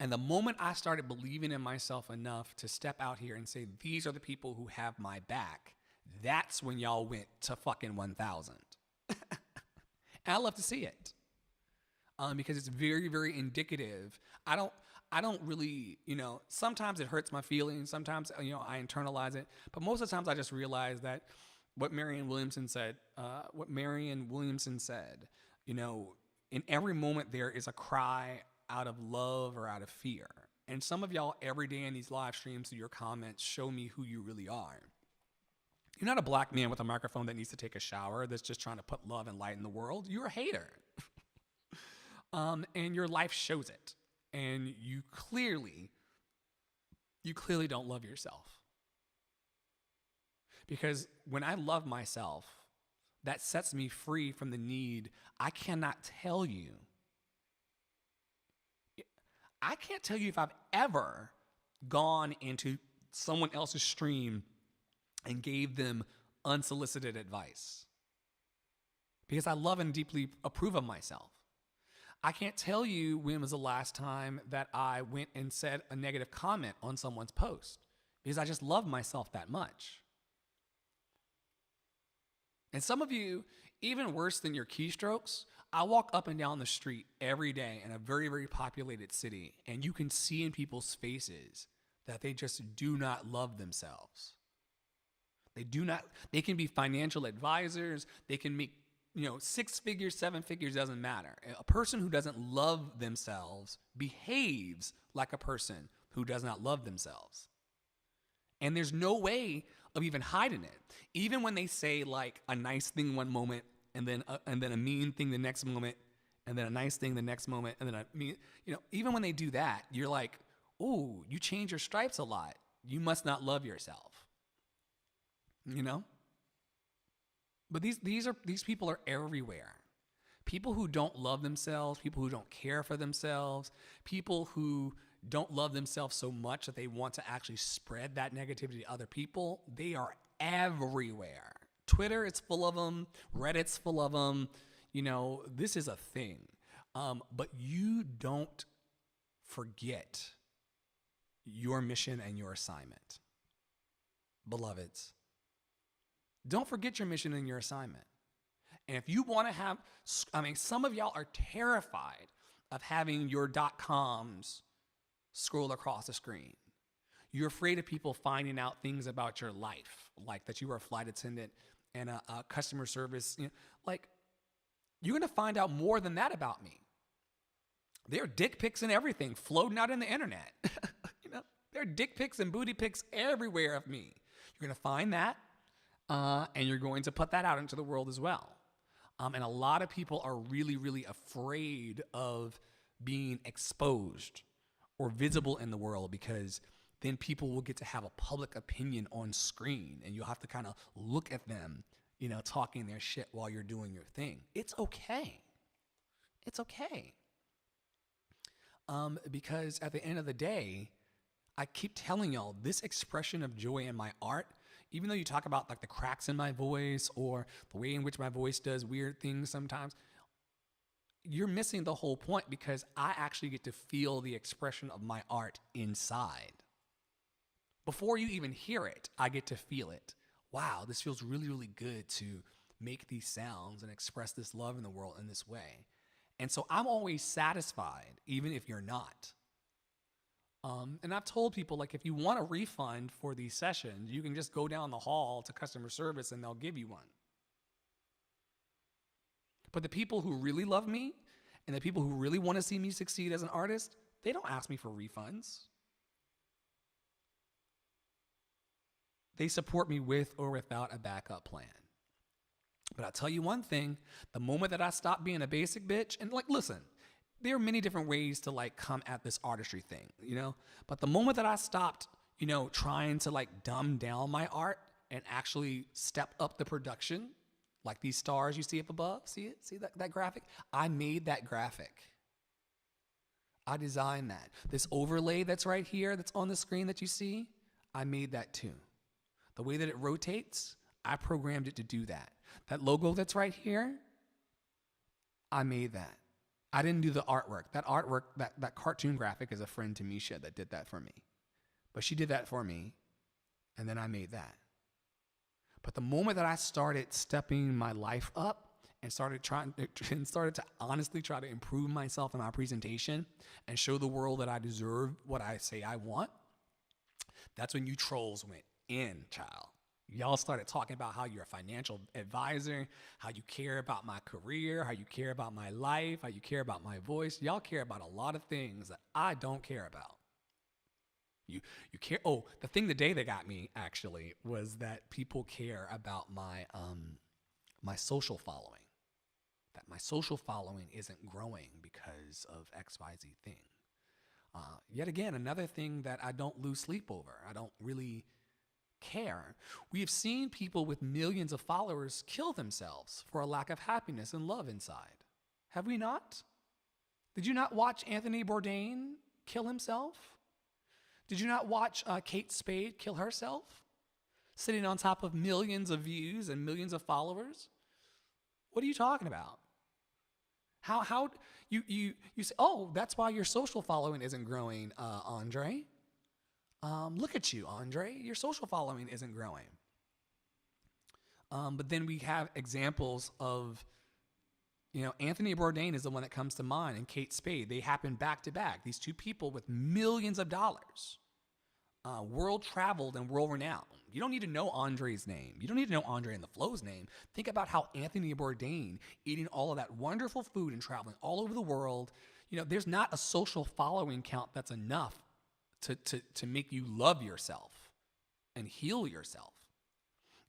And the moment I started believing in myself enough to step out here and say, these are the people who have my back, that's when y'all went to fucking 1,000. And I love to see it. Because it's very, very indicative. I don't really, sometimes it hurts my feelings. Sometimes, I internalize it. But most of the times I just realize that what Marianne Williamson said, in every moment there is a cry out of love or out of fear. And some of y'all every day in these live streams through your comments show me who you really are. You're not a black man with a microphone that needs to take a shower that's just trying to put love and light in the world. You're a hater. And your life shows it. And you clearly don't love yourself. Because when I love myself, that sets me free from the need. I can't tell you if I've ever gone into someone else's stream and gave them unsolicited advice. Because I love and deeply approve of myself. I can't tell you when was the last time that I went and said a negative comment on someone's post. Because I just love myself that much. And some of you, even worse than your keystrokes, I walk up and down the street every day in a very, very populated city, and you can see in people's faces that they just do not love themselves. They can be financial advisors, they can make, 6 figures, 7 figures, doesn't matter. A person who doesn't love themselves behaves like a person who does not love themselves. And there's no way of even hiding it. Even when they say like a nice thing one moment and then a mean thing the next moment and then a nice thing the next moment and then a mean, even when they do that, you're like, "Ooh, you change your stripes a lot. You must not love yourself." But these people are everywhere. People who don't love themselves, people who don't care for themselves, people who don't love themselves so much that they want to actually spread that negativity to other people, they are everywhere. Twitter is full of them. Reddit's full of them. This is a thing. But you don't forget your mission and your assignment. Beloveds, don't forget your mission and your assignment. And if you want to have, some of y'all are terrified of having your .coms scroll across the screen. You're afraid of people finding out things about your life, like that you were a flight attendant and a customer service. You're going to find out more than that about me. There are dick pics and everything floating out in the internet. There are dick pics and booty pics everywhere of me. You're going to find that, and you're going to put that out into the world as well. And a lot of people are really, really afraid of being exposed or visible in the world, because then people will get to have a public opinion on screen and you'll have to kind of look at them, talking their shit while you're doing your thing. It's okay. It's okay. Because at the end of the day, I keep telling y'all, this expression of joy in my art, even though you talk about like the cracks in my voice or the way in which my voice does weird things sometimes, you're missing the whole point, because I actually get to feel the expression of my art inside. Before you even hear it, I get to feel it. Wow, this feels really, really good to make these sounds and express this love in the world in this way. And so I'm always satisfied, even if you're not. And I've told people, like, if you want a refund for these sessions, you can just go down the hall to customer service and they'll give you one. But the people who really love me and the people who really want to see me succeed as an artist, they don't ask me for refunds. They support me with or without a backup plan. But I'll tell you one thing, the moment that I stop being a basic bitch, and listen, there are many different ways to come at this artistry thing, but the moment that I stopped, trying to dumb down my art and actually step up the production, like these stars you see up above, see it? See that graphic? I made that graphic. I designed that. This overlay that's right here, that's on the screen that you see, I made that too. The way that it rotates, I programmed it to do that. That logo that's right here, I made that. I didn't do the artwork. That cartoon graphic is a friend to Misha that did that for me. But she did that for me, and then I made that. But the moment that I started stepping my life up and started to honestly try to improve myself in my presentation and show the world that I deserve what I say I want, that's when you trolls went in, child. Y'all started talking about how you're a financial advisor, how you care about my career, how you care about my life, how you care about my voice. Y'all care about a lot of things that I don't care about. You care. Oh, the thing today that got me actually was that people care about my my social following. That my social following isn't growing because of XYZ thing. Yet again, another thing that I don't lose sleep over. I don't really care. We have seen people with millions of followers kill themselves for a lack of happiness and love inside. Have we not? Did you not watch Anthony Bourdain kill himself? Did you not watch Kate Spade kill herself? Sitting on top of millions of views and millions of followers? What are you talking about? How you say, oh, that's why your social following isn't growing, Andre. Look at you, Andre. Your social following isn't growing. But then we have examples of, Anthony Bourdain is the one that comes to mind, and Kate Spade. They happen back to back. These two people with millions of dollars, world traveled and world renowned. You don't need to know Andre's name. You don't need to know Andre and the Flow's name. Think about how Anthony Bourdain eating all of that wonderful food and traveling all over the world. There's not a social following count that's enough to make you love yourself and heal yourself.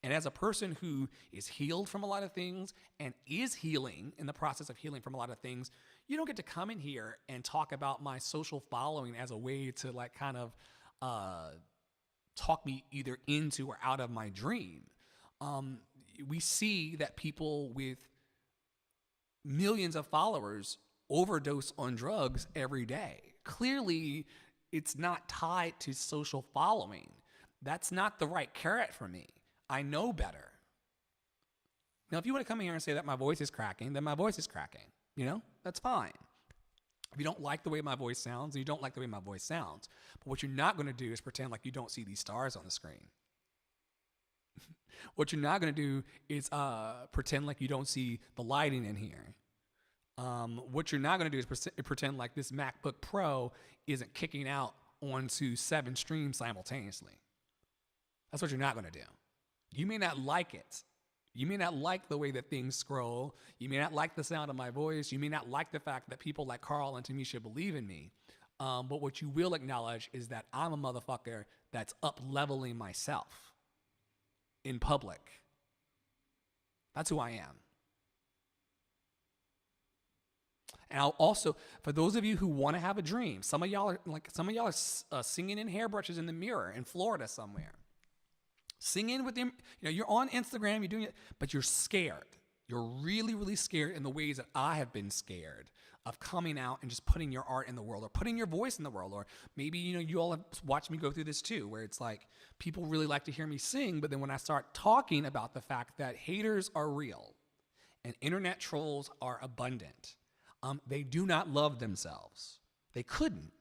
And as a person who is healed from a lot of things and is healing in the process of healing from a lot of things, you don't get to come in here and talk about my social following as a way to talk me either into or out of my dream. We see that people with millions of followers overdose on drugs every day. Clearly, it's not tied to social following. That's not the right carrot for me. I know better. Now, if you want to come in here and say that my voice is cracking, then my voice is cracking. That's fine. If you don't like the way my voice sounds, then you don't like the way my voice sounds. But what you're not going to do is pretend like you don't see these stars on the screen. What you're not going to do is pretend like you don't see the lighting in here. What you're not going to do is pretend like this MacBook Pro isn't kicking out onto 7 streams simultaneously. That's what you're not going to do. You may not like it. You may not like the way that things scroll. You may not like the sound of my voice. You may not like the fact that people like Carl and Tamisha believe in me. But what you will acknowledge is that I'm a motherfucker that's up-leveling myself in public. That's who I am. And I'll also, for those of you who want to have a dream, some of y'all are singing in hairbrushes in the mirror in Florida somewhere. Singing with them, you're on Instagram, you're doing it, but you're scared. You're really, really scared in the ways that I have been scared of coming out and just putting your art in the world or putting your voice in the world. Or maybe, you all have watched me go through this too, where it's like people really like to hear me sing, but then when I start talking about the fact that haters are real and internet trolls are abundant, they do not love themselves. They couldn't.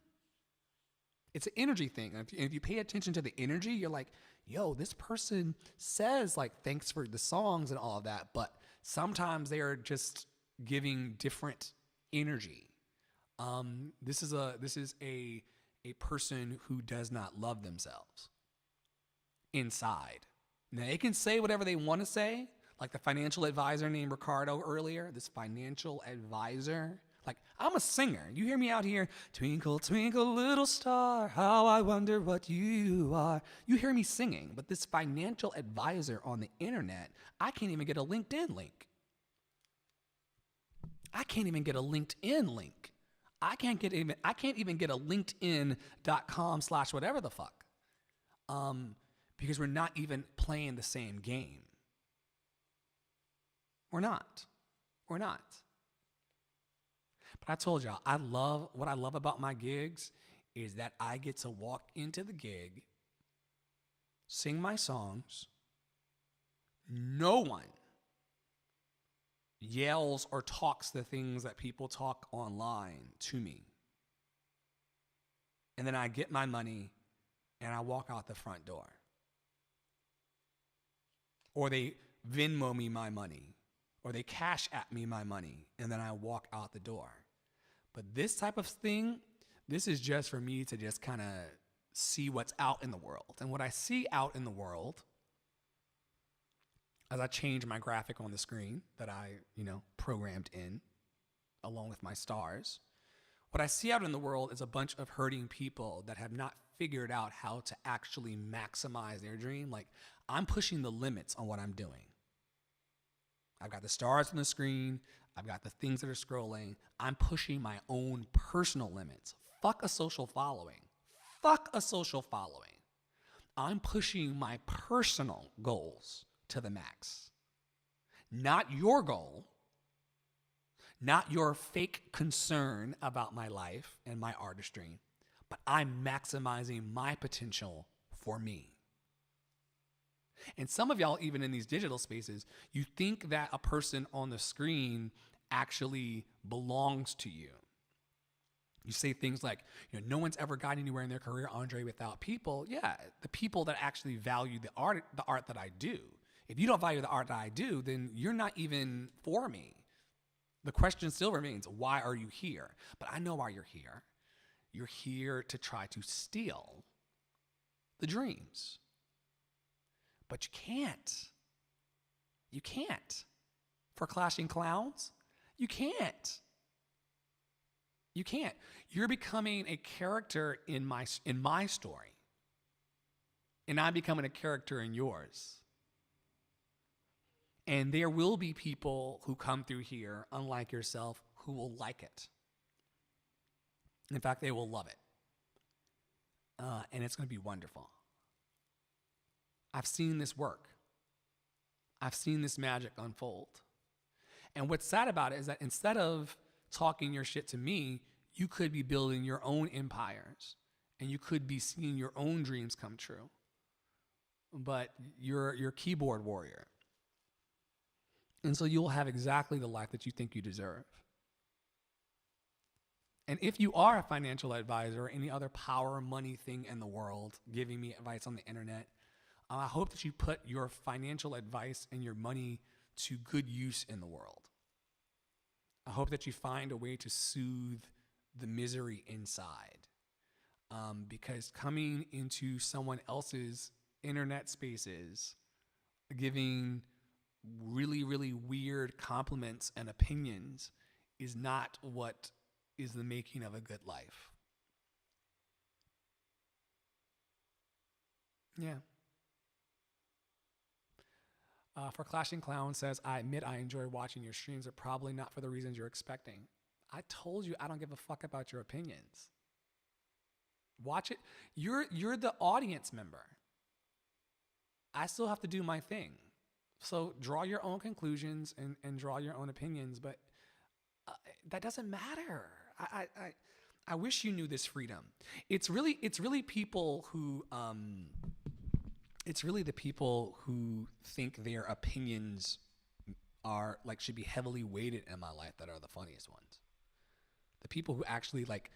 It's an energy thing. And if you pay attention to the energy, you're like, yo, this person says thanks for the songs and all of that, but sometimes they are just giving different energy. This is a person who does not love themselves inside. Now they can say whatever they want to say, like the financial advisor named Ricardo earlier, this financial advisor. I'm a singer. You hear me out here, twinkle, twinkle, little star, how I wonder what you are. You hear me singing, but this financial advisor on the internet, I can't even get a LinkedIn link. I can't even get a LinkedIn link. I can't even get a LinkedIn.com/whatever the fuck. Because we're not even playing the same game. We're not. But I told y'all, what I love about my gigs is that I get to walk into the gig, sing my songs. No one, yells or talks the things that people talk online to me. And then I get my money and I walk out the front door. Or they Venmo me my money, or they Cash App me my money, and then I walk out the door. But this type of thing, this is just for me to just kind of see what's out in the world. And what I see out in the world, as I change my graphic on the screen that I, programmed in, along with my stars, what I see out in the world is a bunch of hurting people that have not figured out how to actually maximize their dream. Like, I'm pushing the limits on what I'm doing. I've got the stars on the screen. I've got the things that are scrolling. I'm pushing my own personal limits. Fuck a social following. Fuck a social following. I'm pushing my personal goals to the max. Not your goal. Not your fake concern about my life and my artistry, but I'm maximizing my potential for me. And some of y'all, even in these digital spaces, you think that a person on the screen actually belongs to you. You say things like, no one's ever gotten anywhere in their career, Andre, without people. Yeah, the people that actually value the art that I do. If you don't value the art that I do, then you're not even for me. The question still remains, why are you here? But I know why you're here. You're here to try to steal the dreams. But you can't. You can't. For Clashing Clowns, you can't. You can't. You're becoming a character in my story. And I'm becoming a character in yours. And there will be people who come through here, unlike yourself, who will like it. In fact, they will love it. And it's going to be wonderful. I've seen this work. I've seen this magic unfold. And what's sad about it is that instead of talking your shit to me, you could be building your own empires and you could be seeing your own dreams come true. But you're keyboard warrior. And so you'll have exactly the life that you think you deserve. And if you are a financial advisor or any other power money thing in the world giving me advice on the internet, I hope that you put your financial advice and your money to good use in the world. I hope that you find a way to soothe the misery inside. Because coming into someone else's internet spaces, giving really, really weird compliments and opinions is not what is the making of a good life. Yeah. For Clashing Clown says, I admit I enjoy watching your streams, but probably not for the reasons you're expecting. I told you I don't give a fuck about your opinions. Watch it. You're the audience member. I still have to do my thing. So draw your own conclusions and draw your own opinions, but that doesn't matter. I wish you knew this freedom. It's really people who it's really the people who think their opinions are like should be heavily weighted in my life that are the funniest ones. The people who actually like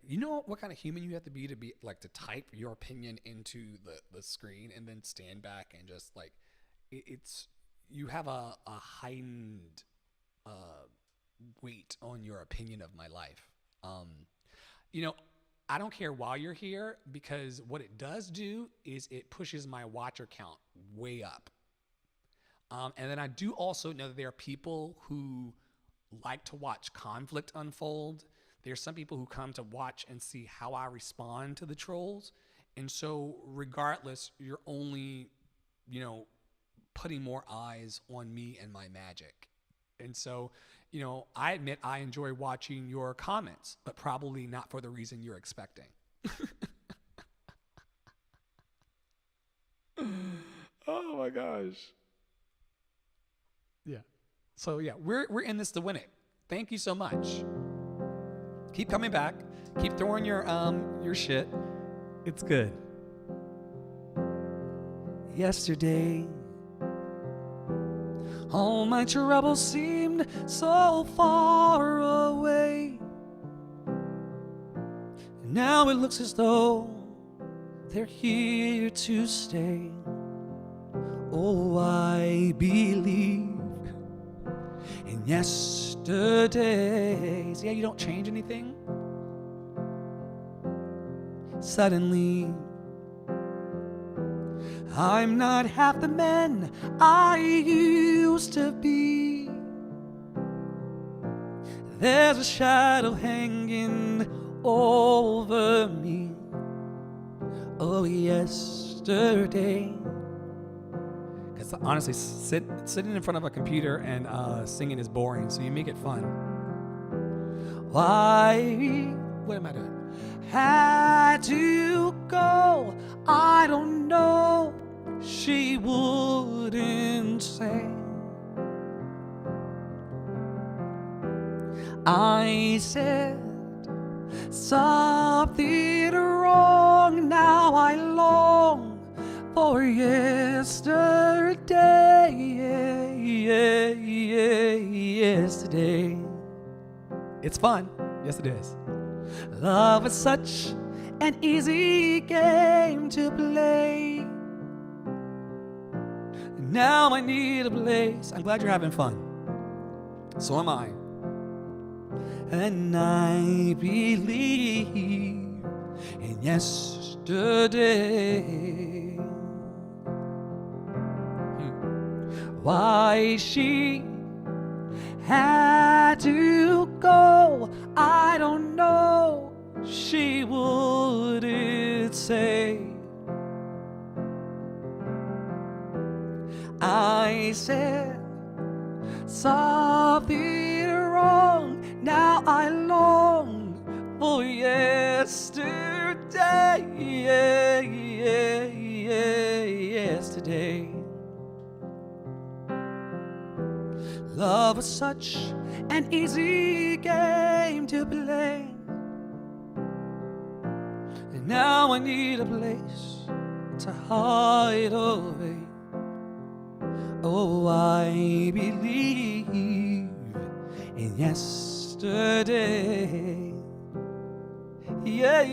you know what kind of human you have to be like to type your opinion into the screen and then stand back and just like it's you have a heightened weight on your opinion of my life. I don't care why you're here because what it does do is it pushes my watcher count way up. And then I do also know that there are people who like to watch conflict unfold. There's some people who come to watch and see how I respond to the trolls. And so regardless, you're only, putting more eyes on me and my magic. And so, I admit I enjoy watching your comments, but probably not for the reason you're expecting. Oh my gosh. Yeah. So yeah, we're in this to win it. Thank you so much. Keep coming back. Keep throwing your shit. It's good. Yesterday All my troubles seemed so far away. Now it looks as though they're here to stay. Oh, I believe in yesterdays. Yeah, you don't change anything. Suddenly, I'm not half the man I used to be. There's a shadow hanging over me. Oh, yesterday. Because honestly, sitting in front of a computer and singing is boring, so you make it fun. Why? What am I doing? Had to go. I don't know. She wouldn't say. I said something wrong. Now I long for yesterday. Yesterday. It's fun. Yes, it is. Love is such an easy game to play. Now I need a place. I'm glad you're having fun. So am I. And I believe in yesterday. Why she had to go, I don't know. She wouldn't say. I said something wrong. Now I long for yesterday. Yesterday. Love is such an easy game to play. And now I need a place to hide away. Oh, I believe in yesterday. Yes.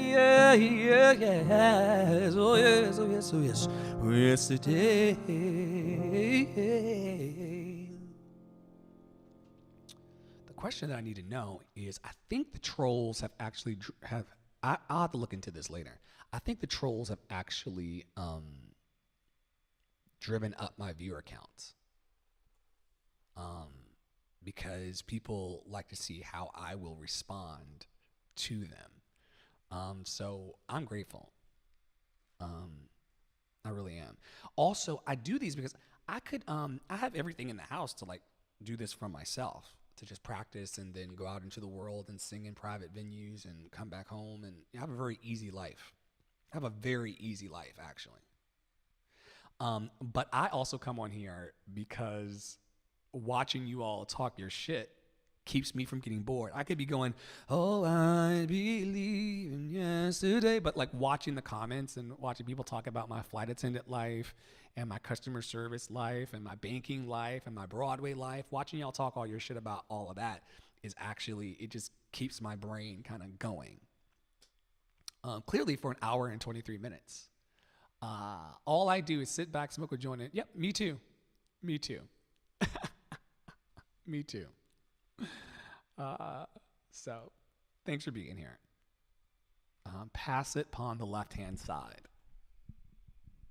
Oh, yes, oh, yes, oh, yes. Yesterday. The question that I need to know is, I think the trolls have actually I'll have to look into this later. I think the trolls have actually driven up my viewer counts. Because people like to see how I will respond to them. So I'm grateful. I really am. Also, I do these because I have everything in the house to like do this from myself, to just practice and then go out into the world and sing in private venues and come back home and have a very easy life. I have a very easy life, actually. But I also come on here because watching you all talk your shit keeps me from getting bored. I could be going, oh, I believe in yesterday, but like watching the comments and watching people talk about my flight attendant life and my customer service life and my banking life and my Broadway life, watching y'all talk all your shit about all of that is actually, it just keeps my brain kind of going. Clearly for an hour and 23 minutes. All I do is sit back, smoke a joint. Yep, me too. Me too. Me too. So thanks for being here. Pass it upon the left-hand side.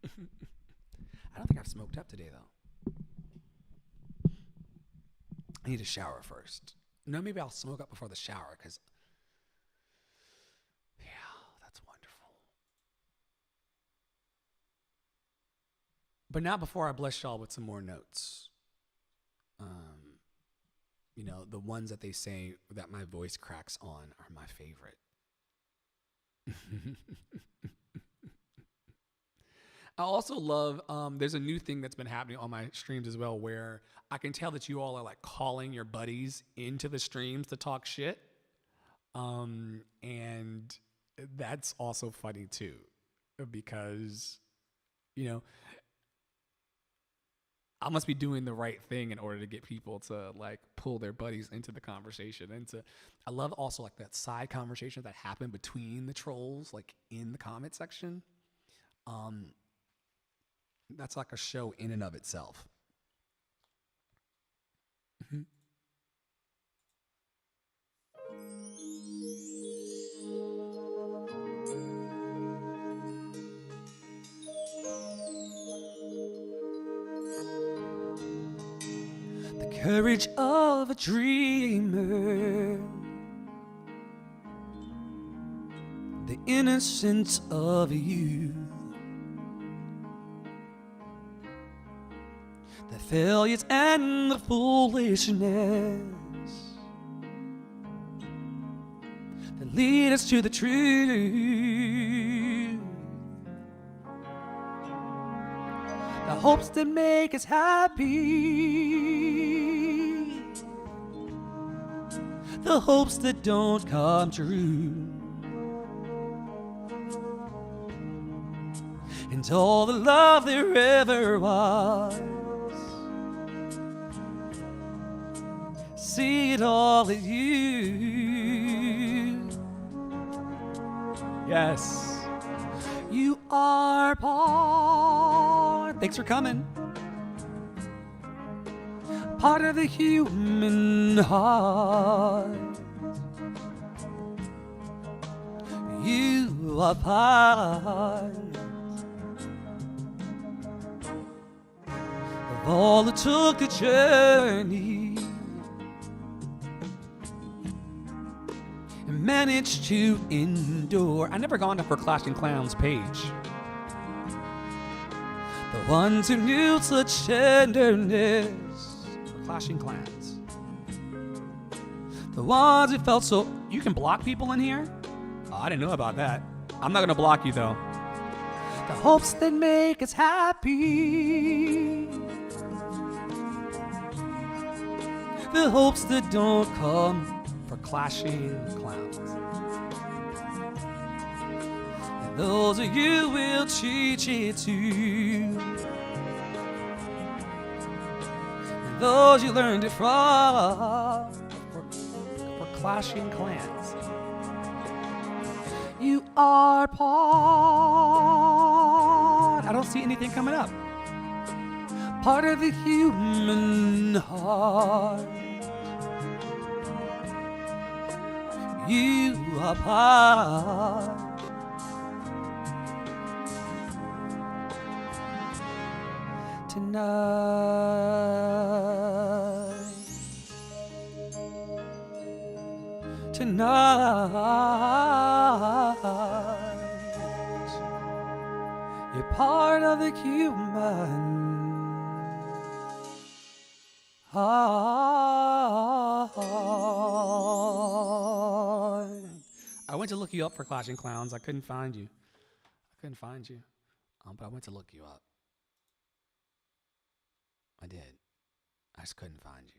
I don't think I've smoked up today, though. I need a shower first. No, maybe I'll smoke up before the shower, because, yeah, that's wonderful. But not before I bless y'all with some more notes. You know, the ones that they say that my voice cracks on are my favorite. I also love, there's a new thing that's been happening on my streams as well, where I can tell that you all are like calling your buddies into the streams to talk shit. And that's also funny too, because, you know, I must be doing the right thing in order to get people to like pull their buddies into the conversation. I love also like that side conversation that happen between the trolls, like in the comment section. Um, that's like a show in and of itself. Mm-hmm. The courage of a dreamer, the innocence of youth, the failures and the foolishness that lead us to the truth, the hopes that make us happy, the hopes that don't come true, and all the love there ever was. See it all in you. Yes, you are part. Thanks for coming. Part of the human heart. You are part of all that took the journey and managed to endure. I never gone to For Clashing Clowns page. The ones who knew such tenderness. For Clashing Clans. The ones who felt so. You can block people in here? Oh, I didn't know about that. I'm not gonna block you though. The hopes that make us happy, the hopes that don't come. For Clashing Clowns. And those of you will teach it to, and those you learned it from. For Clashing Clans. You are part. I don't see anything coming up. Part of the human heart. You are part. Tonight. You're part of the human heart. I went to look you up for Clashing Clowns. I couldn't find you. But I went to look you up. I did. I just couldn't find you.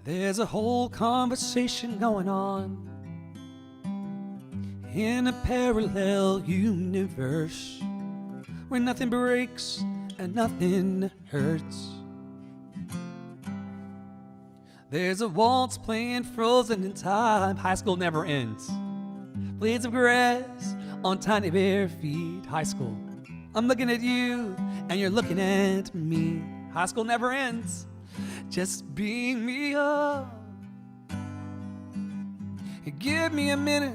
There's a whole conversation going on in a parallel universe where nothing breaks and nothing hurts. There's a waltz playing frozen in time. High school never ends. Blades of grass on tiny bare feet. High school. I'm looking at you and you're looking at me. High school never ends. Just beam me up. Give me a minute.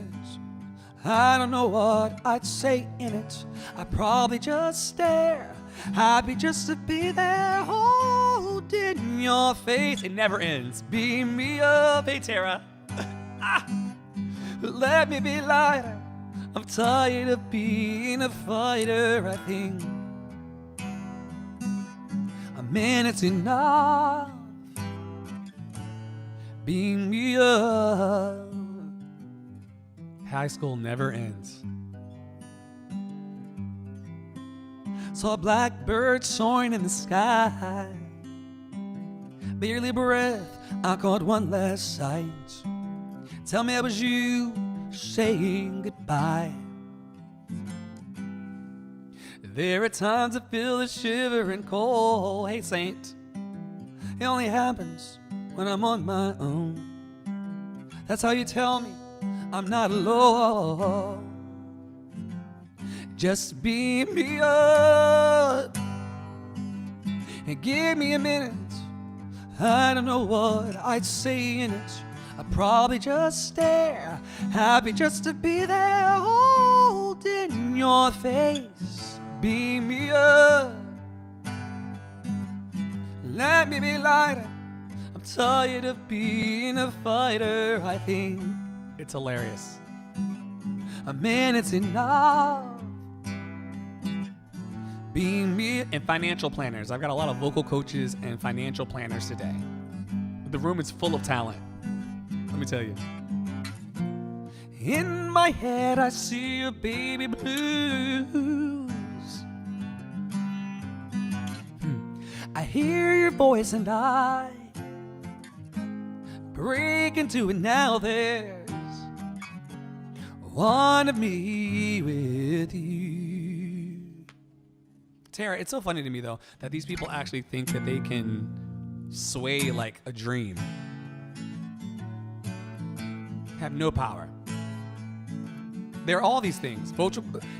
I don't know what I'd say in it. I'd probably just stare. Happy just to be there, holding your face. It never ends. Beam me up, hey Tara. Let me be lighter. I'm tired of being a fighter. I think a minute's enough. Beam me up. High school never ends. Saw a blackbird soaring in the sky. barely breath, I caught one last sight. Tell me it was you saying goodbye. There are times I feel a shivering cold. Hey, Saint, it only happens when I'm on my own. That's how you tell me I'm not alone. Just beam me up and give me a minute. I don't know what I'd say in it. I'd probably just stare, happy just to be there, holding your face. Beam me up, let me be lighter. I'm tired of being a fighter. I think it's hilarious. A minute's enough. Beam me. And financial planners. I've got a lot of vocal coaches and financial planners today. The room is full of talent. Let me tell you. In my head, I see a baby blues. I hear your voice and I break into it now. There's one of me with you. Tara, it's so funny to me, though, that these people actually think that they can sway like a dream. Have no power. They're all these things.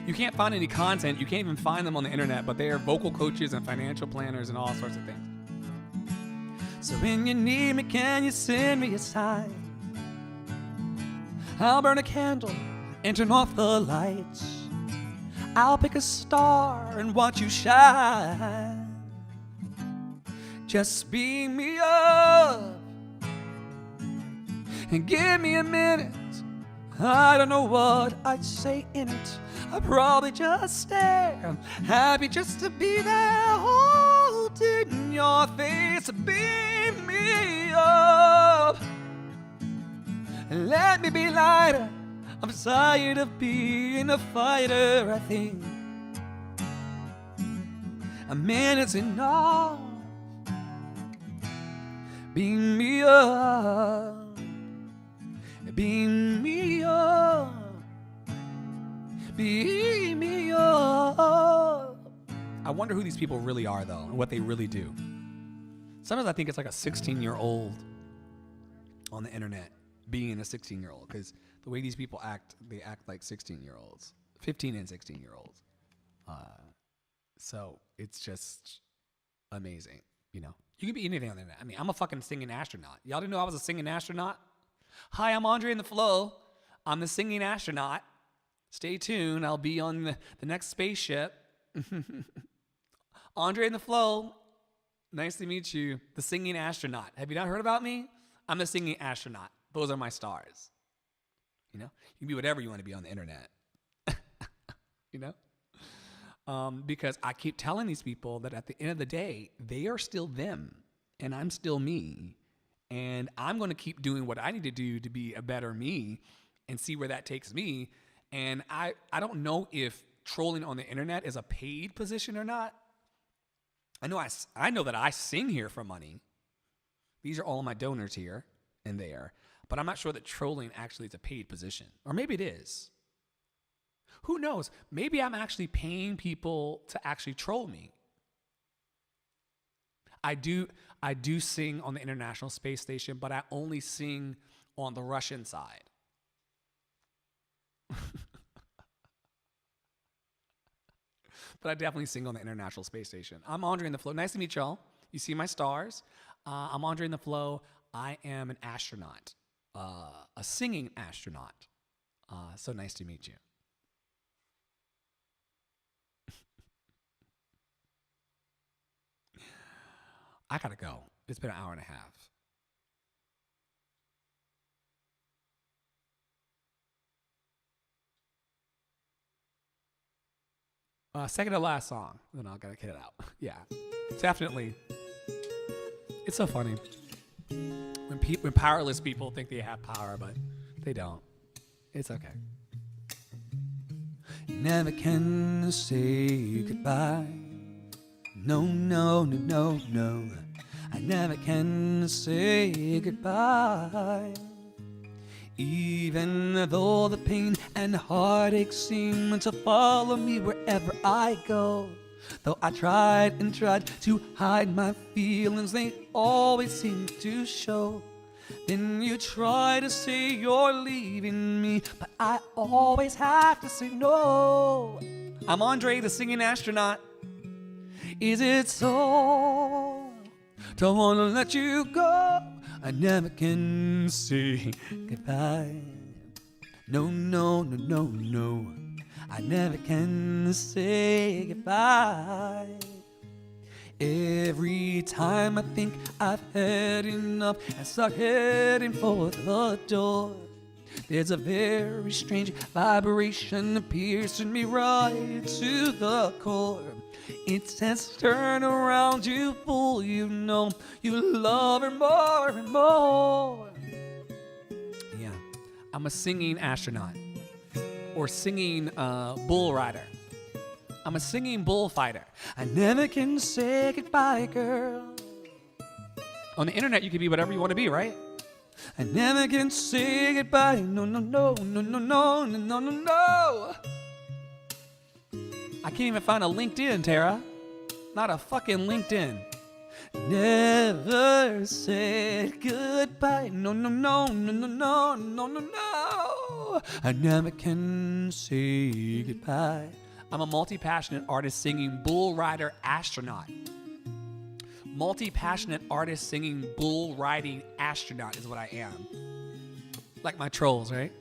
You can't find any content. You can't even find them on the internet, but they are vocal coaches and financial planners and all sorts of things. So when you need me, can you send me a sign? I'll burn a candle and turn off the lights. I'll pick a star and watch you shine. Just beam me up and give me a minute. I don't know what I'd say in it. I'd probably just stare. I'm happy just to be there, holding your face. Beam me up and let me be lighter. I'm tired of being a fighter. I think a minute's enough. Beam me up. Beam me up. Beam me up. I wonder who these people really are, though, and what they really do. Sometimes I think it's like a 16-year-old on the internet being a 16-year-old, because the way these people act, they act like 16-year-olds, 15 and 16-year-olds. So it's just amazing, you know? You can be anything on the internet. I mean, I'm a fucking singing astronaut. Y'all didn't know I was a singing astronaut? Hi, I'm Andre in the Flow. I'm the singing astronaut. Stay tuned. I'll be on the next spaceship. Andre in the Flow. Nice to meet you. The singing astronaut. Have you not heard about me? I'm the singing astronaut. Those are my stars. You know? You can be whatever you want to be on the internet. You know? Because I keep telling these people that at the end of the day, they are still them. And I'm still me. And I'm going to keep doing what I need to do to be a better me and see where that takes me. And I don't know if trolling on the internet is a paid position or not. I know that I sing here for money. These are all my donors here and there. But I'm not sure that trolling actually is a paid position. Or maybe it is. Who knows? Maybe I'm actually paying people to actually troll me. I do sing on the International Space Station, but I only sing on the Russian side. But I definitely sing on the International Space Station. I'm Andre in the Flow. Nice to meet y'all. You see my stars. I'm Andre in the Flow. I am an astronaut, a singing astronaut. So nice to meet you. I gotta go. It's been an hour and a half. Second to last song. Then I'll gotta get it out. Yeah, definitely. It's so funny when powerless people think they have power, but they don't. It's okay. Never can say goodbye. No, no, no, no, no. I never can say goodbye. Even though the pain and heartache seem to follow me wherever I go. Though I tried and tried to hide my feelings, they always seem to show. Then you try to say you're leaving me, but I always have to say no. I'm Andre, the singing astronaut. Is it so? Don't wanna let you go. I never can say goodbye. No, no, no, no, no. I never can say goodbye. Every time I think I've had enough and start heading for the door, there's a very strange vibration piercing me right to the core. It says, turn around, you fool, you know you love her more and more. Yeah, I'm a singing astronaut. Or singing bull rider. I'm a singing bullfighter. I never can say goodbye, girl. On the internet, you can be whatever you want to be, right? I never can say goodbye. No, no, no, no, no, no, no, no, no, no. I can't even find a LinkedIn, Tara. Not a fucking LinkedIn. Never said goodbye. No, no, no, no, no, no, no, no, no. I never can say goodbye. I'm a multi-passionate artist singing bull rider astronaut. Multi-passionate artist singing bull riding astronaut is what I am. Like my trolls, right?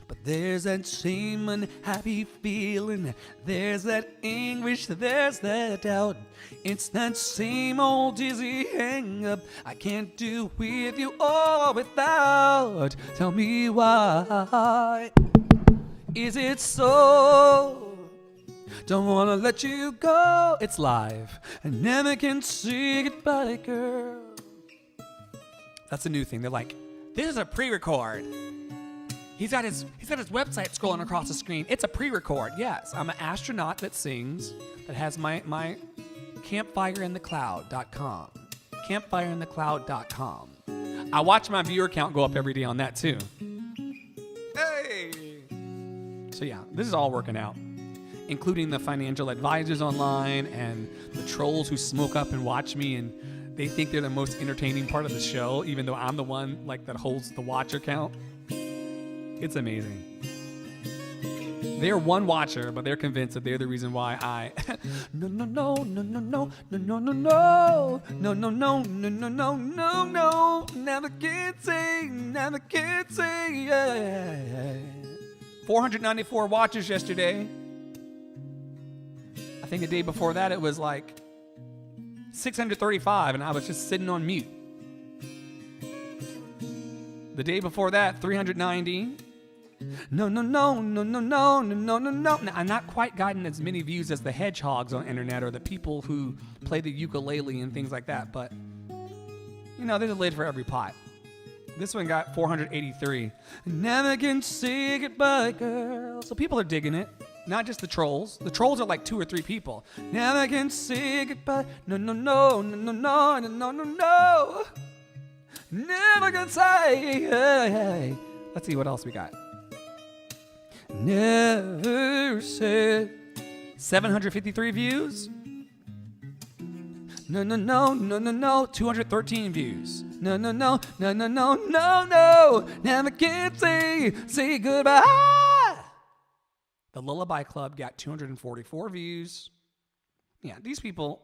But there's that same unhappy feeling. There's that anguish, there's that doubt. It's that same old dizzy hang up. I can't do with you or without. Tell me why. Is it so? Don't wanna let you go. It's live. I never can say goodbye, girl. That's a new thing. They're like, this is a pre-record. He's got his website scrolling across the screen. It's a pre-record. Yes, I'm an astronaut that sings, that has my campfireinthecloud.com. Campfireinthecloud.com. I watch my viewer count go up every day on that too. Hey! So yeah, this is all working out, including the financial advisors online and the trolls who smoke up and watch me, and they think they're the most entertaining part of the show, even though I'm the one like that holds the watcher count. It's amazing. They're one watcher, but they're convinced that they're the reason why I no no no no no no no no no no no no no no no no no no never can say 494 watchers yesterday. I think the day before that it was like 635 and I was just sitting on mute. The day before that 390. No, no, no, no, no, no, no, no, no, no. Now, I'm not quite gotten as many views as the hedgehogs on the internet or the people who play the ukulele and things like that, but, you know, there's a lid for every pot. This one got 483. Never can say goodbye, girl. So people are digging it. Not just the trolls. The trolls are like 2 or 3 people. Never can say goodbye. No, no, no, no, no, no, no, no, no, no. Never can say. Hey. Let's see what else we got. Never said 753 views. No, no, no, no, no, no. 213 views. No, no, no, no, no, no, no, no. Never can say goodbye. The Lullaby Club got 244 views. Yeah, these people,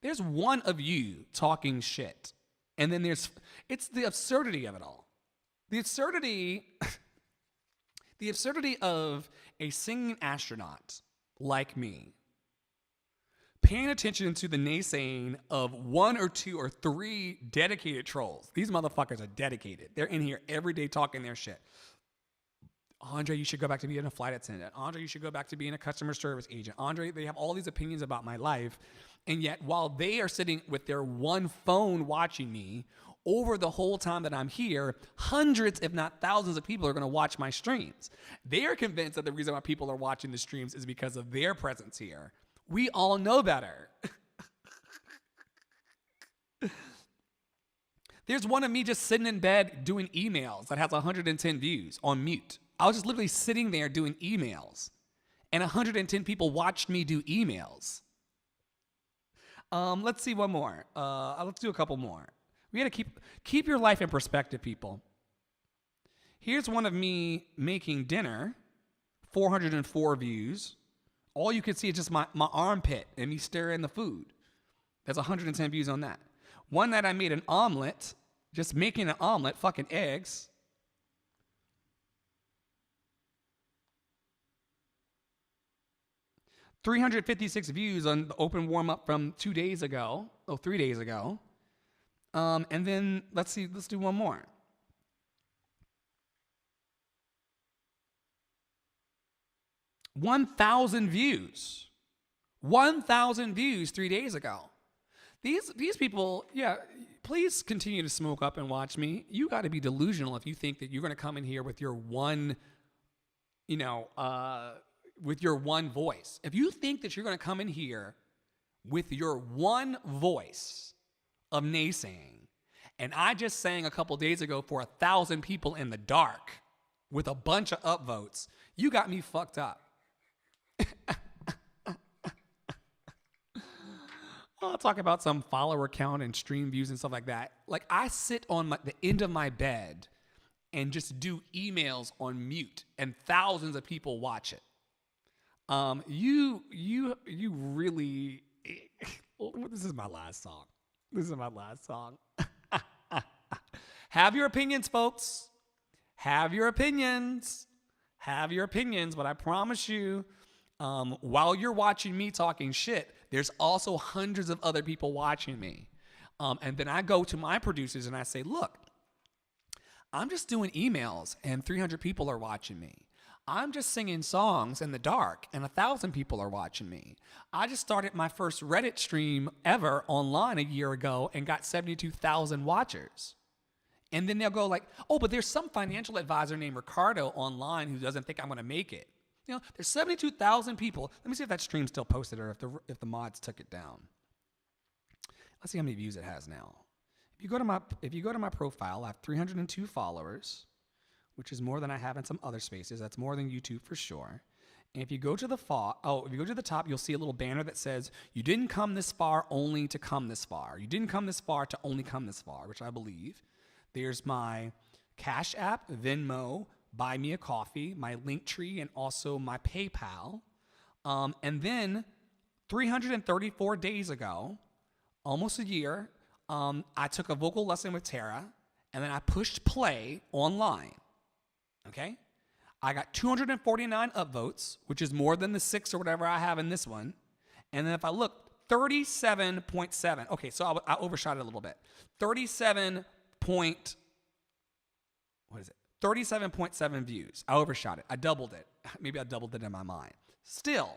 there's one of you talking shit. And then it's the absurdity of it all. The absurdity of a singing astronaut like me paying attention to the naysaying of 1 or 2 or 3 dedicated trolls. These motherfuckers are dedicated. They're in here every day talking their shit. Andre, you should go back to being a flight attendant. Andre, you should go back to being a customer service agent. Andre, they have all these opinions about my life. And yet, while they are sitting with their one phone watching me, over the whole time that I'm here, hundreds, if not thousands of people are going to watch my streams. They are convinced that the reason why people are watching the streams is because of their presence here. We all know better. There's one of me just sitting in bed doing emails that has 110 views on mute. I was just literally sitting there doing emails, and 110 people watched me do emails. Let's see one more. Let's do a couple more. We gotta keep your life in perspective, people. Here's one of me making dinner, 404 views. All you can see is just my armpit and me stirring the food. There's 110 views on that. One that I made an omelet, just making an omelet, fucking eggs. $356 views on the open warm-up from 3 days ago. And then let's do one more. 1,000 views. 1,000 views 3 days ago. These people, yeah, please continue to smoke up and watch me. You got to be delusional if you think that you're going to come in here with your one, with your one voice. If you think that you're going to come in here with your one voice of naysaying, and I just sang a couple days ago for 1,000 people in the dark with a bunch of upvotes, you got me fucked up. I'll talk about some follower count and stream views and stuff like that. Like, I sit on the end of my bed and just do emails on mute, and thousands of people watch it. You really. This is my last song. Have your opinions, folks. Have your opinions. But I promise you, while you're watching me talking shit, there's also hundreds of other people watching me. And then I go to my producers and I say, look, I'm just doing emails and 300 people are watching me. I'm just singing songs in the dark and 1,000 people are watching me. I just started my first Reddit stream ever online a year ago and got 72,000 watchers. And then they'll go like, oh, but there's some financial advisor named Ricardo online who doesn't think I'm going to make it. There's 72,000 people. Let me see if that stream's still posted or if the mods took it down. Let's see how many views it has now. If you go to my profile, I have 302 followers, which is more than I have in some other spaces. That's more than YouTube for sure. And if you go to the top, you'll see a little banner that says, you didn't come this far only to come this far. You didn't come this far to only come this far, which I believe. There's my Cash App, Venmo, Buy Me a Coffee, my Linktree, and also my PayPal. And then 334 days ago, almost a year, I took a vocal lesson with Tara, and then I pushed play online. Okay? I got 249 upvotes, which is more than the 6 or whatever I have in this one. And then if I look, 37.7. Okay, so I overshot it a little bit. 37.7 views. I overshot it. I doubled it. Maybe I doubled it in my mind. Still,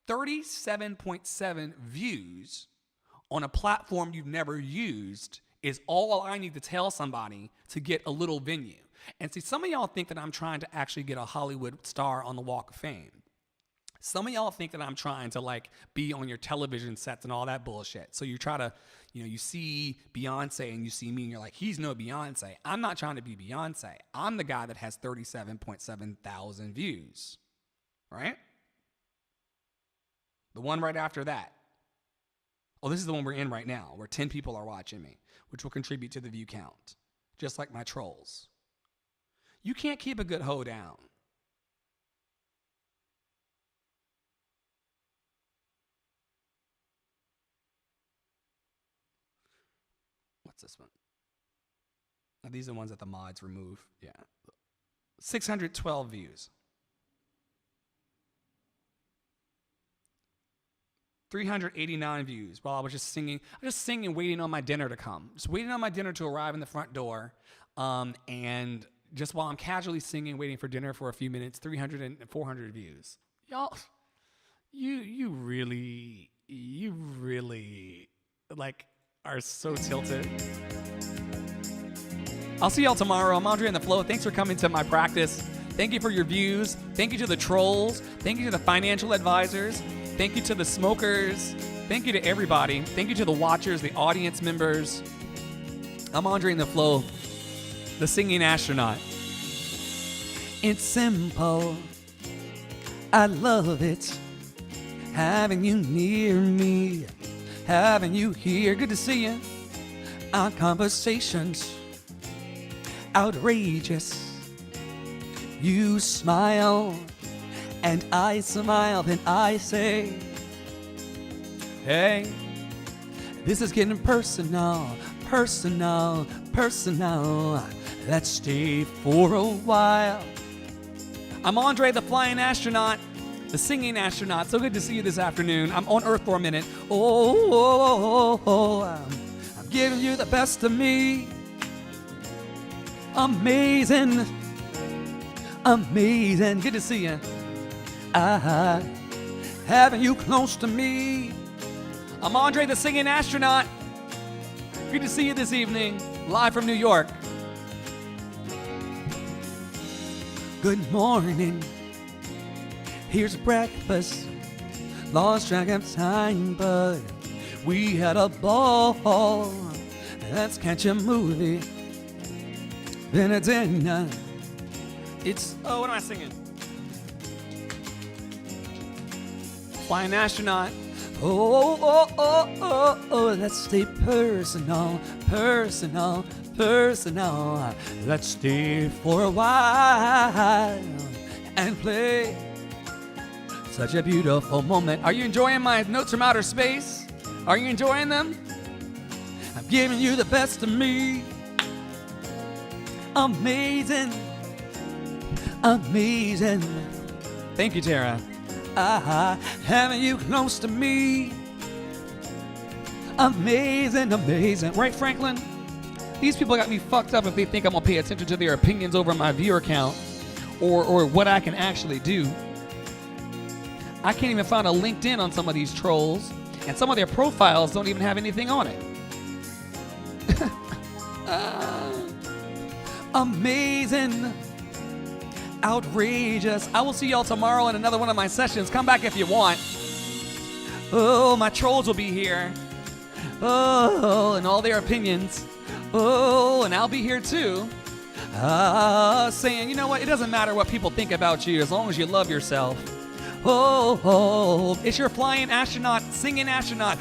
37.7 views on a platform you've never used is all I need to tell somebody to get a little venue. And see, some of y'all think that I'm trying to actually get a Hollywood star on the Walk of Fame. Some of y'all think that I'm trying to be on your television sets and all that bullshit. So you try to, you see Beyonce and you see me and you're like, he's no Beyonce. I'm not trying to be Beyonce. I'm the guy that has 37.7 thousand views, right? The one right after that. Oh, this is the one we're in right now, where 10 people are watching me, which will contribute to the view count, just like my trolls. You can't keep a good hoe down. What's this one? Now, these are the ones that the mods remove. Yeah. 612 views. 389 views while I was just singing. I was just singing, waiting on my dinner to come. Just waiting on my dinner to arrive in the front door. And just while I'm casually singing, waiting for dinner for a few minutes, 300 and 400 views. Y'all, you really are so tilted. I'll see y'all tomorrow. I'm Andre on the Flow. Thanks for coming to my practice. Thank you for your views. Thank you to the trolls. Thank you to the financial advisors. Thank you to the smokers. Thank you to everybody. Thank you to the watchers, the audience members. I'm Andre in the Flow, the singing astronaut. It's simple. I love it. Having you near me. Having you here. Good to see you. Our conversations outrageous. You smile and I smile. Then I say, hey, this is getting personal. Personal, personal. Let's stay for a while. I'm Andre, the flying astronaut, the singing astronaut. So good to see you this afternoon. I'm on Earth for a minute. I'm giving you the best of me. Amazing, amazing. Good to see you. Having you close to me. I'm Andre, the singing astronaut. Good to see you this evening, live from New York. Good morning. Here's breakfast. Lost track of time, but we had a ball. Let's catch a movie. Then a dinner. It's, oh, what am I singing? Flying astronaut. Let's stay personal, personal, personal. Let's stay for a while and play such a beautiful moment. Are you enjoying my notes from outer space? Are you enjoying them? I'm giving you the best of me. Amazing, amazing. Thank you, Tara. Having you close to me. Amazing, amazing. Right, Franklin? These people got me fucked up if they think I'm gonna pay attention to their opinions over my viewer count or what I can actually do. I can't even find a LinkedIn on some of these trolls, and some of their profiles don't even have anything on it. Amazing. Outrageous. I will see y'all tomorrow in another one of my sessions. Come back if you want. Oh, my trolls will be here. Oh, and all their opinions. Oh, and I'll be here too. Saying, you know what? It doesn't matter what people think about you as long as you love yourself. Oh, it's your flying astronaut, singing astronaut.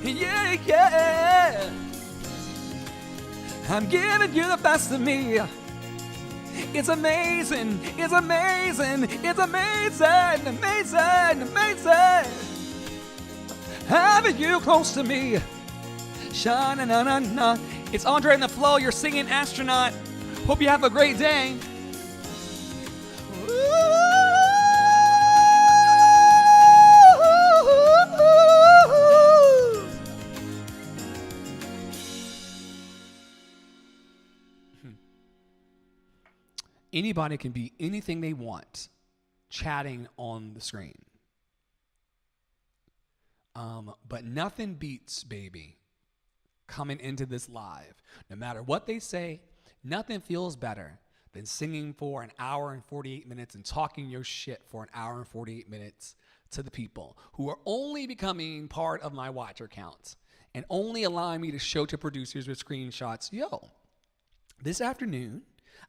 Yeah, yeah. I'm giving you the best of me. It's amazing, it's amazing, it's amazing, amazing, amazing. Having you close to me. Sha-na-na-na-na. It's Andre in the Flow, your singing astronaut. Hope you have a great day. Anybody can be anything they want chatting on the screen. But nothing beats, baby, coming into this live. No matter what they say, nothing feels better than singing for an hour and 48 minutes and talking your shit for an hour and 48 minutes to the people who are only becoming part of my watcher count and only allowing me to show to producers with screenshots, yo, this afternoon,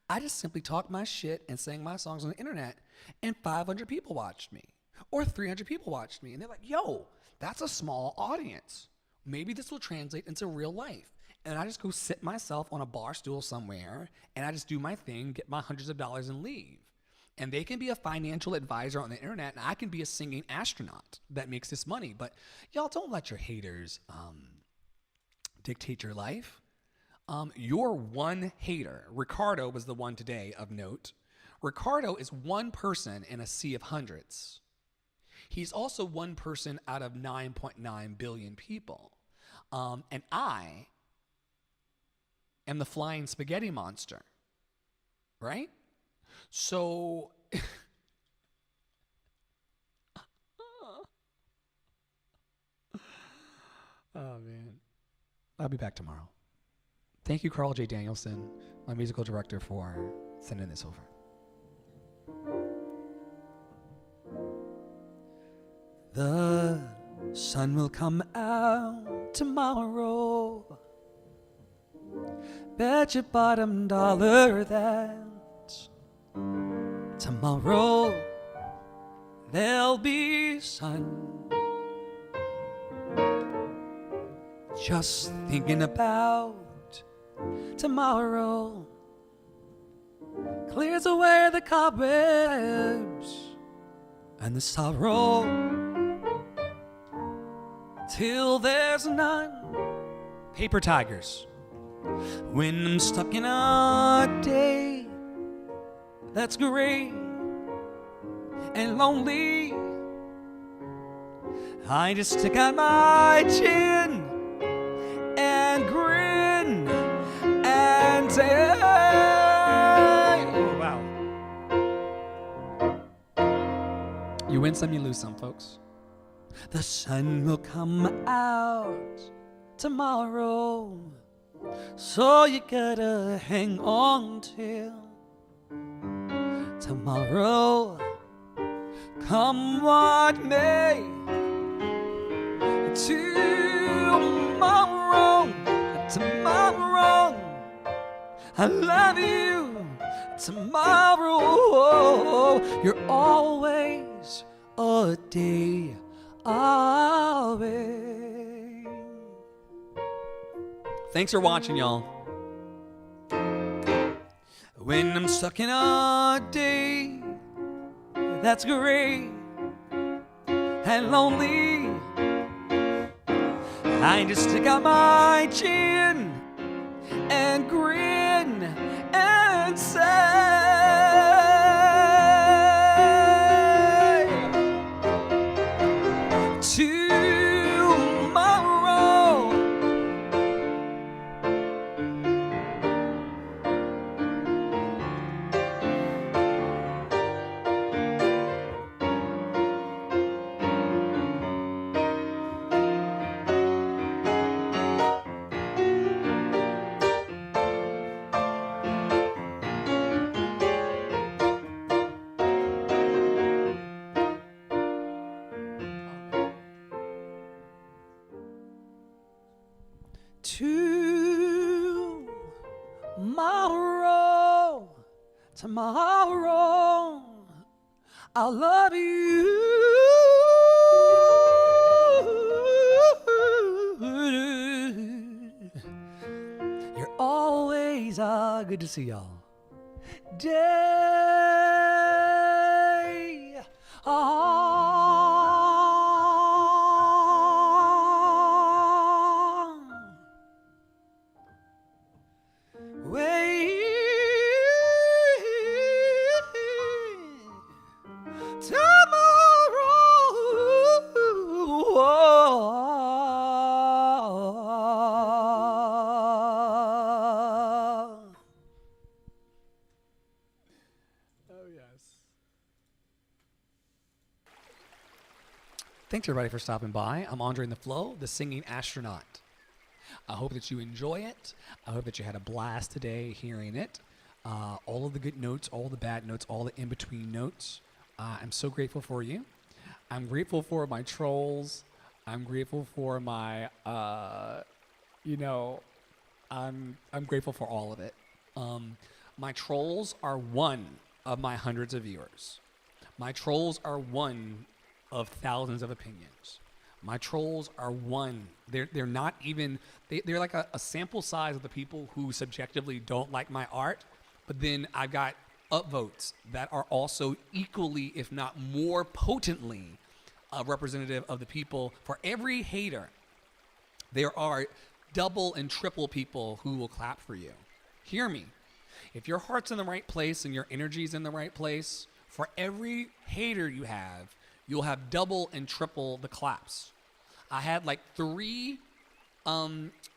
I just simply talked my shit and sang my songs on the internet, and 500 people watched me, or 300 people watched me. And they're like, yo, that's a small audience. Maybe this will translate into real life. And I just go sit myself on a bar stool somewhere, and I just do my thing, get my hundreds of dollars, and leave. And they can be a financial advisor on the internet, and I can be a singing astronaut that makes this money. But y'all, don't let your haters dictate your life. Your one hater, Ricardo, was the one today of note. Ricardo is one person in a sea of hundreds. He's also one person out of 9.9 billion people. And I am the flying spaghetti monster, right? So, oh man, I'll be back tomorrow. Thank you, Carl J. Danielson, my musical director, for sending this over. The sun will come out tomorrow. Bet your bottom dollar that tomorrow there'll be sun. Just thinking about tomorrow clears away the cobwebs and the sorrow till there's none. Paper tigers. When I'm stuck in a day that's gray and lonely, I just stick out my chin and grin and say, oh, wow. You win some, you lose some, folks. The sun will come out tomorrow, so you gotta hang on till tomorrow. Come what may, tomorrow, I love you. Tomorrow, you're always a day away. Thanks for watching, y'all. When I'm stuck in a day that's gray and lonely, I just stick out my chin and grin and say, tomorrow. Tomorrow, I'll love you. You're always good to see y'all. Day. Thanks everybody for stopping by. I'm Andre in the Flow, the singing astronaut. I hope that you enjoy it. I hope that you had a blast today hearing it. All of the good notes, all the bad notes, all the in-between notes. I'm so grateful for you. I'm grateful for my trolls. I'm grateful for my, I'm grateful for all of it. My trolls are one of my hundreds of viewers. My trolls are one of thousands of opinions. My trolls are one. They're not even, they're like a sample size of the people who subjectively don't like my art, but then I've got upvotes that are also equally, if not more potently, representative of the people. For every hater, there are double and triple people who will clap for you. Hear me. If your heart's in the right place and your energy's in the right place, for every hater you have, you'll have double and triple the claps. I had like 3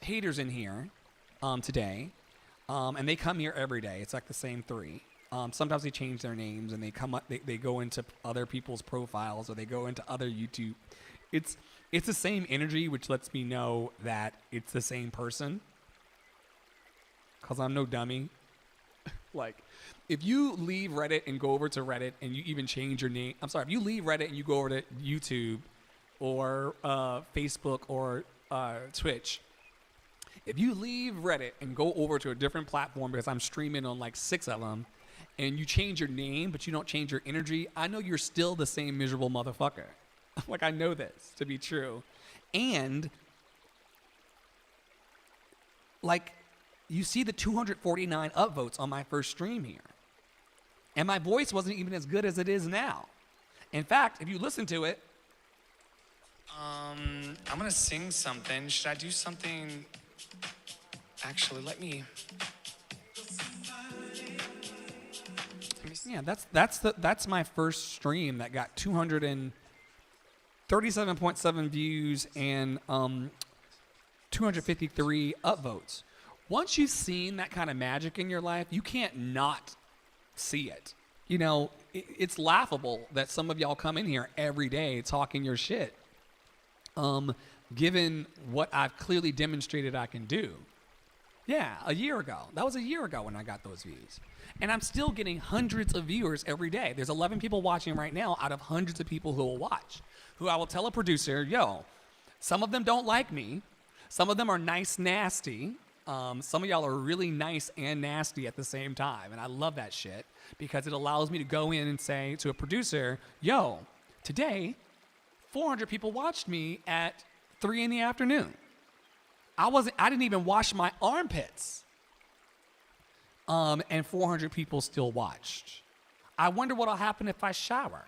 haters in here today, and they come here every day. It's like the same 3. Sometimes they change their names and they come up. They go into other people's profiles or they go into other YouTube. It's the same energy, which lets me know that it's the same person. Cause I'm no dummy. Like, if you leave Reddit and go over to Reddit and you even change your name, if you leave Reddit and you go over to YouTube or Facebook or Twitch, if you leave Reddit and go over to a different platform, because I'm streaming on like 6 of them, and you change your name, but you don't change your energy, I know you're still the same miserable motherfucker. Like, I know this to be true. And, like, you see the 249 upvotes on my first stream here. And my voice wasn't even as good as it is now. In fact, if you listen to it, I'm going to sing something. Should I do something? Actually, let me... Yeah, that's my first stream that got 237.7 views and 253 upvotes. Once you've seen that kind of magic in your life, you can't not see it. You know, it's laughable that some of y'all come in here every day talking your shit, given what I've clearly demonstrated I can do. Yeah, a year ago. That was a year ago when I got those views. And I'm still getting hundreds of viewers every day. There's 11 people watching right now out of hundreds of people who will watch, who I will tell a producer, yo, some of them don't like me. Some of them are nice, nasty. Some of y'all are really nice and nasty at the same time. And I love that shit because it allows me to go in and say to a producer, yo, today, 400 people watched me at 3 in the afternoon. I didn't even wash my armpits. And 400 people still watched. I wonder what'll happen if I shower.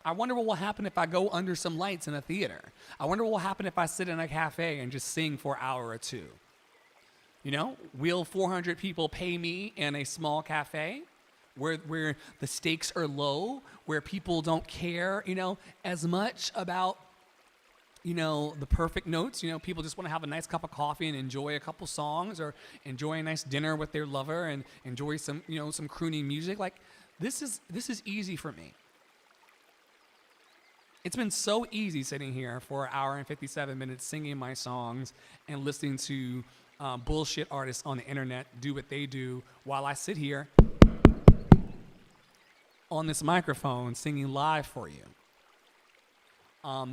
I wonder what will happen if I go under some lights in a theater. I wonder what will happen if I sit in a cafe and just sing for an hour or two. You know, will 400 people pay me in a small cafe where the stakes are low, where people don't care, you know, as much about, you know, the perfect notes? You know, people just want to have a nice cup of coffee and enjoy a couple songs or enjoy a nice dinner with their lover and enjoy some, you know, some crooning music. Like, this is easy for me. It's been so easy sitting here for an hour and 57 minutes singing my songs and listening to bullshit artists on the internet do what they do while I sit here on this microphone singing live for you.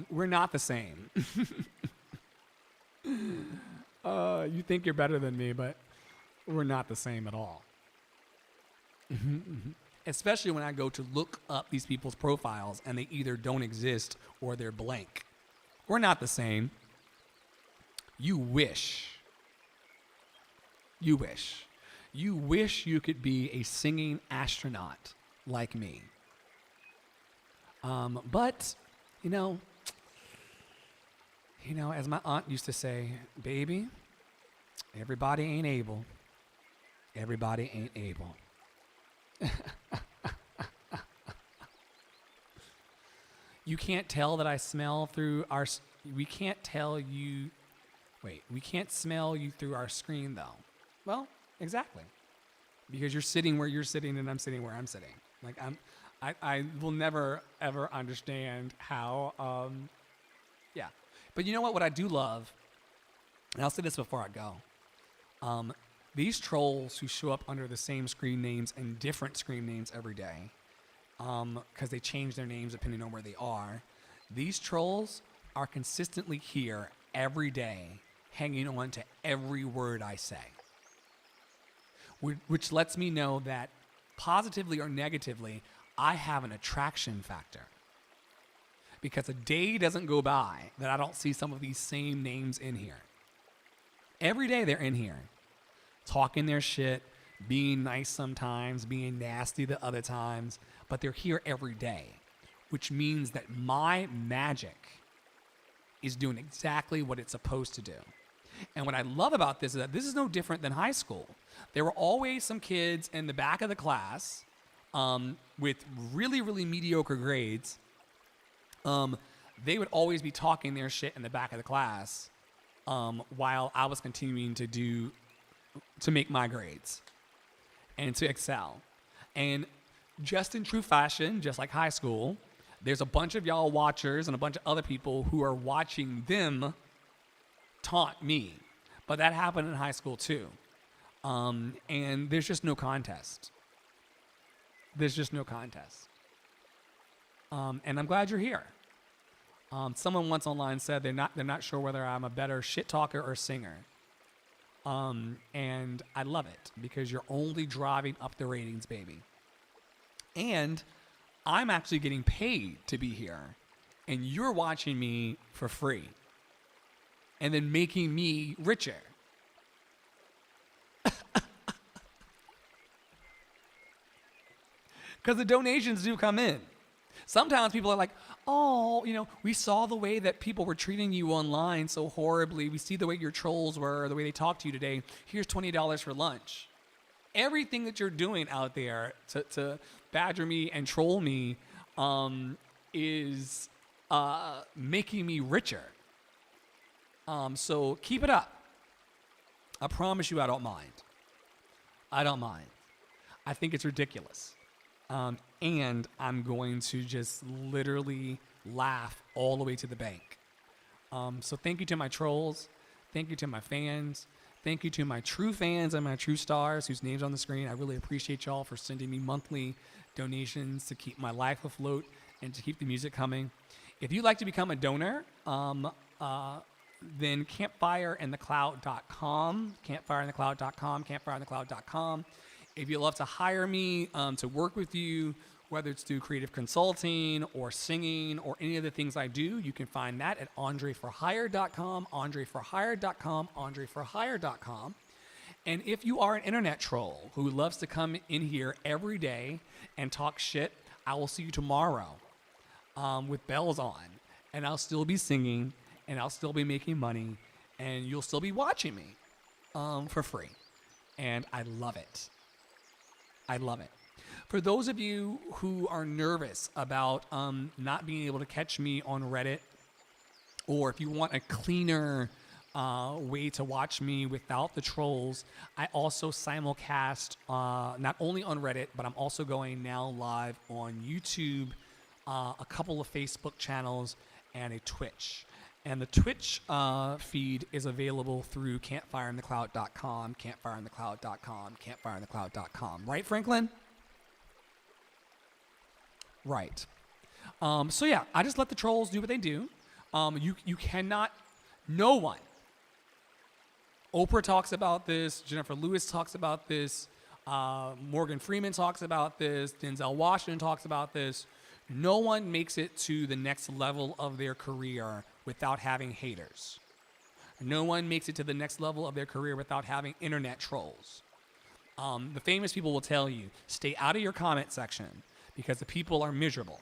We're not the same. You think you're better than me, but we're not the same at all. Especially when I go to look up these people's profiles and they either don't exist or they're blank. We're not the same. You wish. You wish. You wish you could be a singing astronaut like me. But, you know, as my aunt used to say, baby, everybody ain't able. Everybody ain't able. You can't tell that I smell through our... We can't smell you through our screen, though. Well, exactly. Because you're sitting where you're sitting and I'm sitting where I'm sitting. Like, I will never, ever understand how... Yeah. But you know what? What I do love, and I'll say this before I go, these trolls who show up under the same screen names and different screen names every day, because they change their names depending on where they are, these trolls are consistently here every day, hanging on to every word I say, which lets me know that positively or negatively, I have an attraction factor. Because a day doesn't go by that I don't see some of these same names in here. Every day they're in here, talking their shit, being nice sometimes, being nasty the other times, but they're here every day, which means that my magic is doing exactly what it's supposed to do. And what I love about this is that this is no different than high school. There were always some kids in the back of the class with really, really mediocre grades. They would always be talking their shit in the back of the class while I was continuing to make my grades and to excel. And just in true fashion, just like high school, there's a bunch of y'all watchers and a bunch of other people who are watching them taunt me. But that happened in high school too. And there's just no contest. There's just no contest. And I'm glad you're here. Someone once online said they're not sure whether I'm a better shit talker or singer. And I love it because you're only driving up the ratings, baby. And I'm actually getting paid to be here, and you're watching me for free, and then making me richer. Because the donations do come in. Sometimes people are like, oh, we saw the way that people were treating you online so horribly. We see the way your trolls were, the way they talked to you today. Here's $20 for lunch. Everything that you're doing out there to badger me and troll me is making me richer. So keep it up. I promise you I don't mind. I don't mind. I think it's ridiculous. And I'm going to just literally laugh all the way to the bank. So thank you to my trolls. Thank you to my fans. Thank you to my true fans and my true stars whose names on the screen. I really appreciate y'all for sending me monthly donations to keep my life afloat and to keep the music coming. If you'd like to become a donor, then campfireinthecloud.com, campfireinthecloud.com. If you'd love to hire me to work with you, whether it's through creative consulting or singing or any of the things I do, you can find that at andreforhire.com, andreforhire.com. And if you are an internet troll who loves to come in here every day and talk shit, I will see you tomorrow with bells on. And I'll still be singing, and I'll still be making money, and you'll still be watching me for free. And I love it. I love it. For those of you who are nervous about not being able to catch me on Reddit, or if you want a cleaner way to watch me without the trolls, I also simulcast not only on Reddit, but I'm also going now live on YouTube, a couple of Facebook channels, and a Twitch. And the Twitch feed is available through campfireinthecloud.com, campfireinthecloud.com. Right, Franklin? Right. So yeah, I just let the trolls do what they do. You cannot, no one. Oprah talks about this. Jennifer Lewis talks about this. Morgan Freeman talks about this. Denzel Washington talks about this. No one makes it to the next level of their career without having haters. No one makes it to the next level of their career without having internet trolls. The famous people will tell you, stay out of your comment section because the people are miserable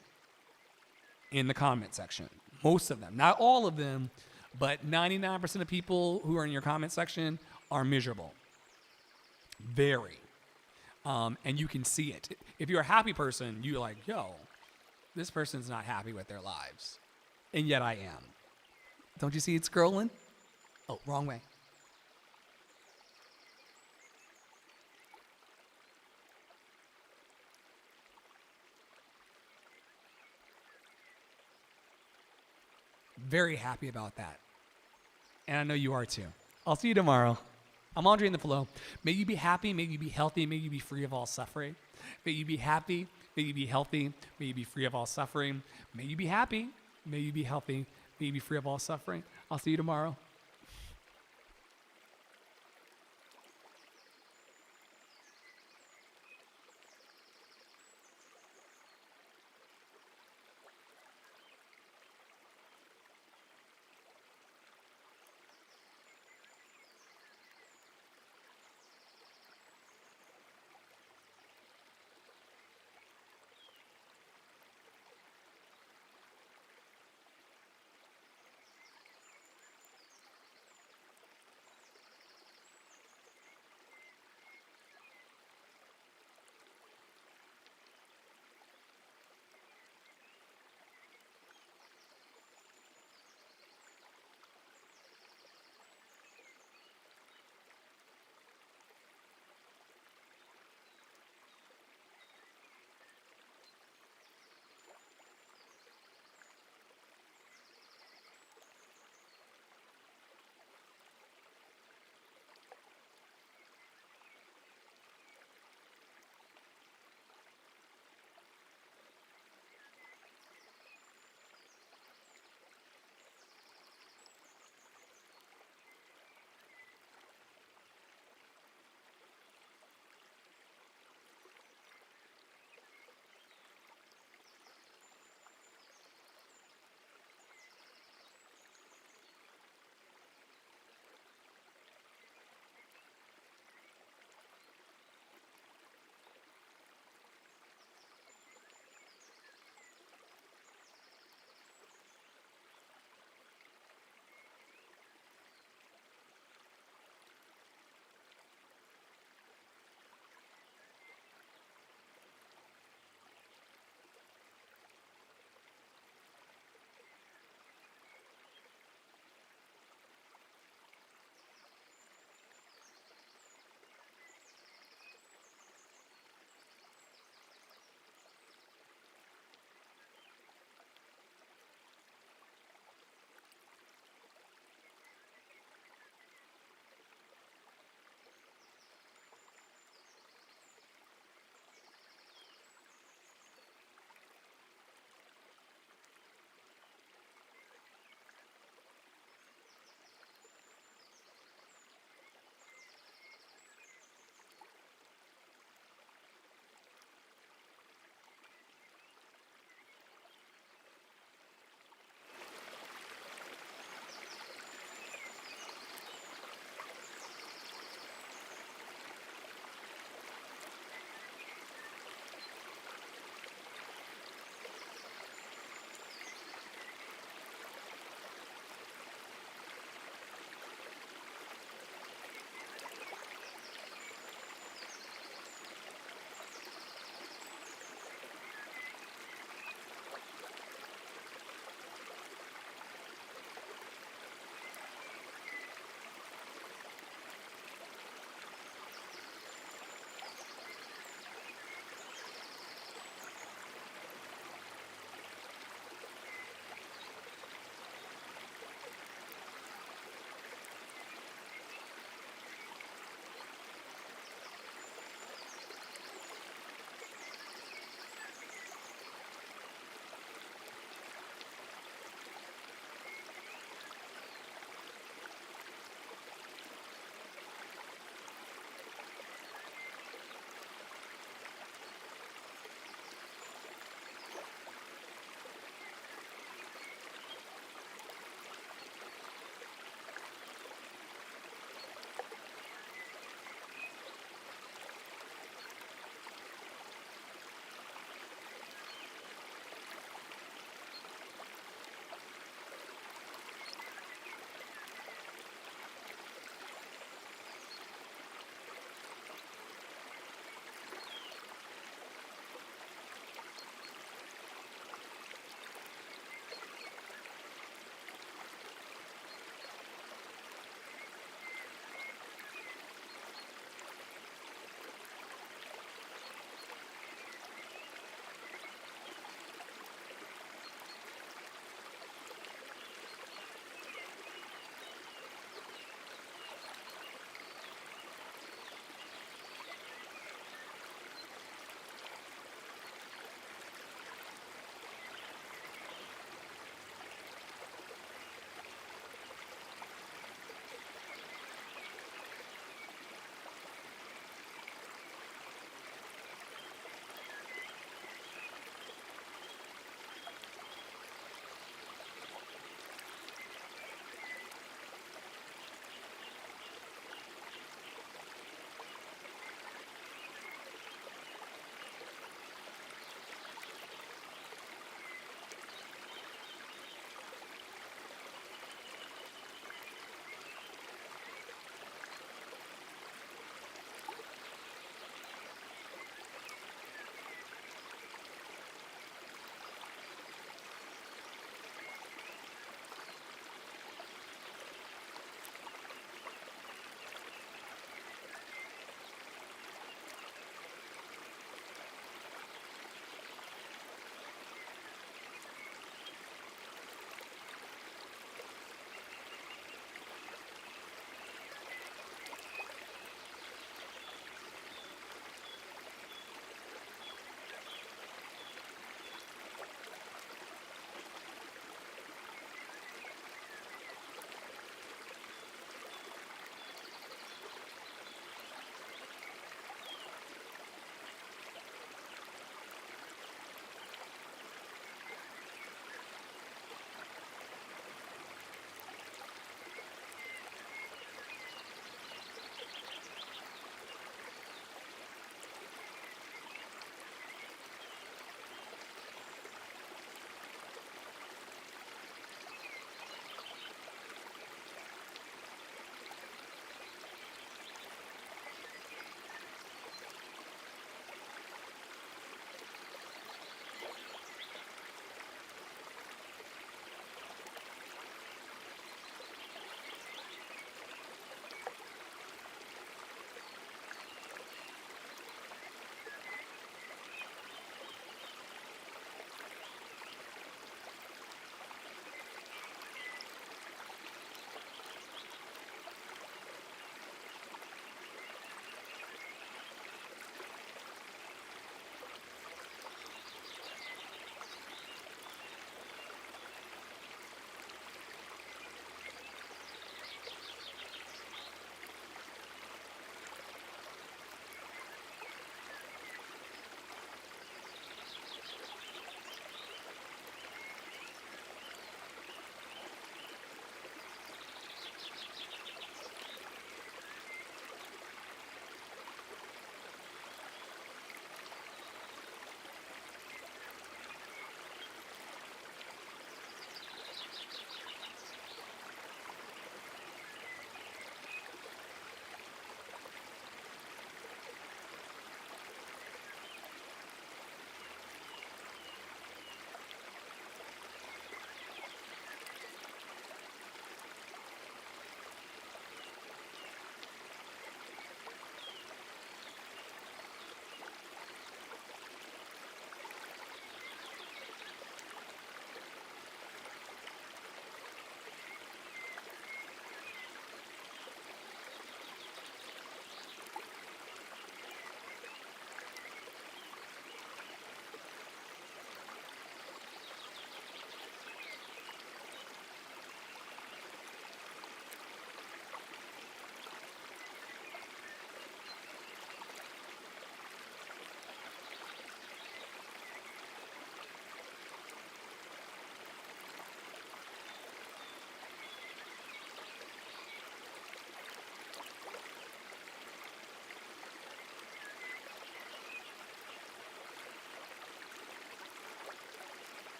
in the comment section. Most of them. Not all of them, but 99% of people who are in your comment section are miserable. Very. And you can see it. If you're a happy person, you're like, yo, this person's not happy with their lives. And yet I am. Don't you see it scrolling? Oh, wrong way. Very happy about that. And I know you are too. I'll see you tomorrow. I'm Andre in the Flow. May you be happy, may you be healthy, may you be free of all suffering. May you be happy, may you be healthy, may you be free of all suffering. May you be happy, may you be healthy, may you be free of all suffering. I'll see you tomorrow.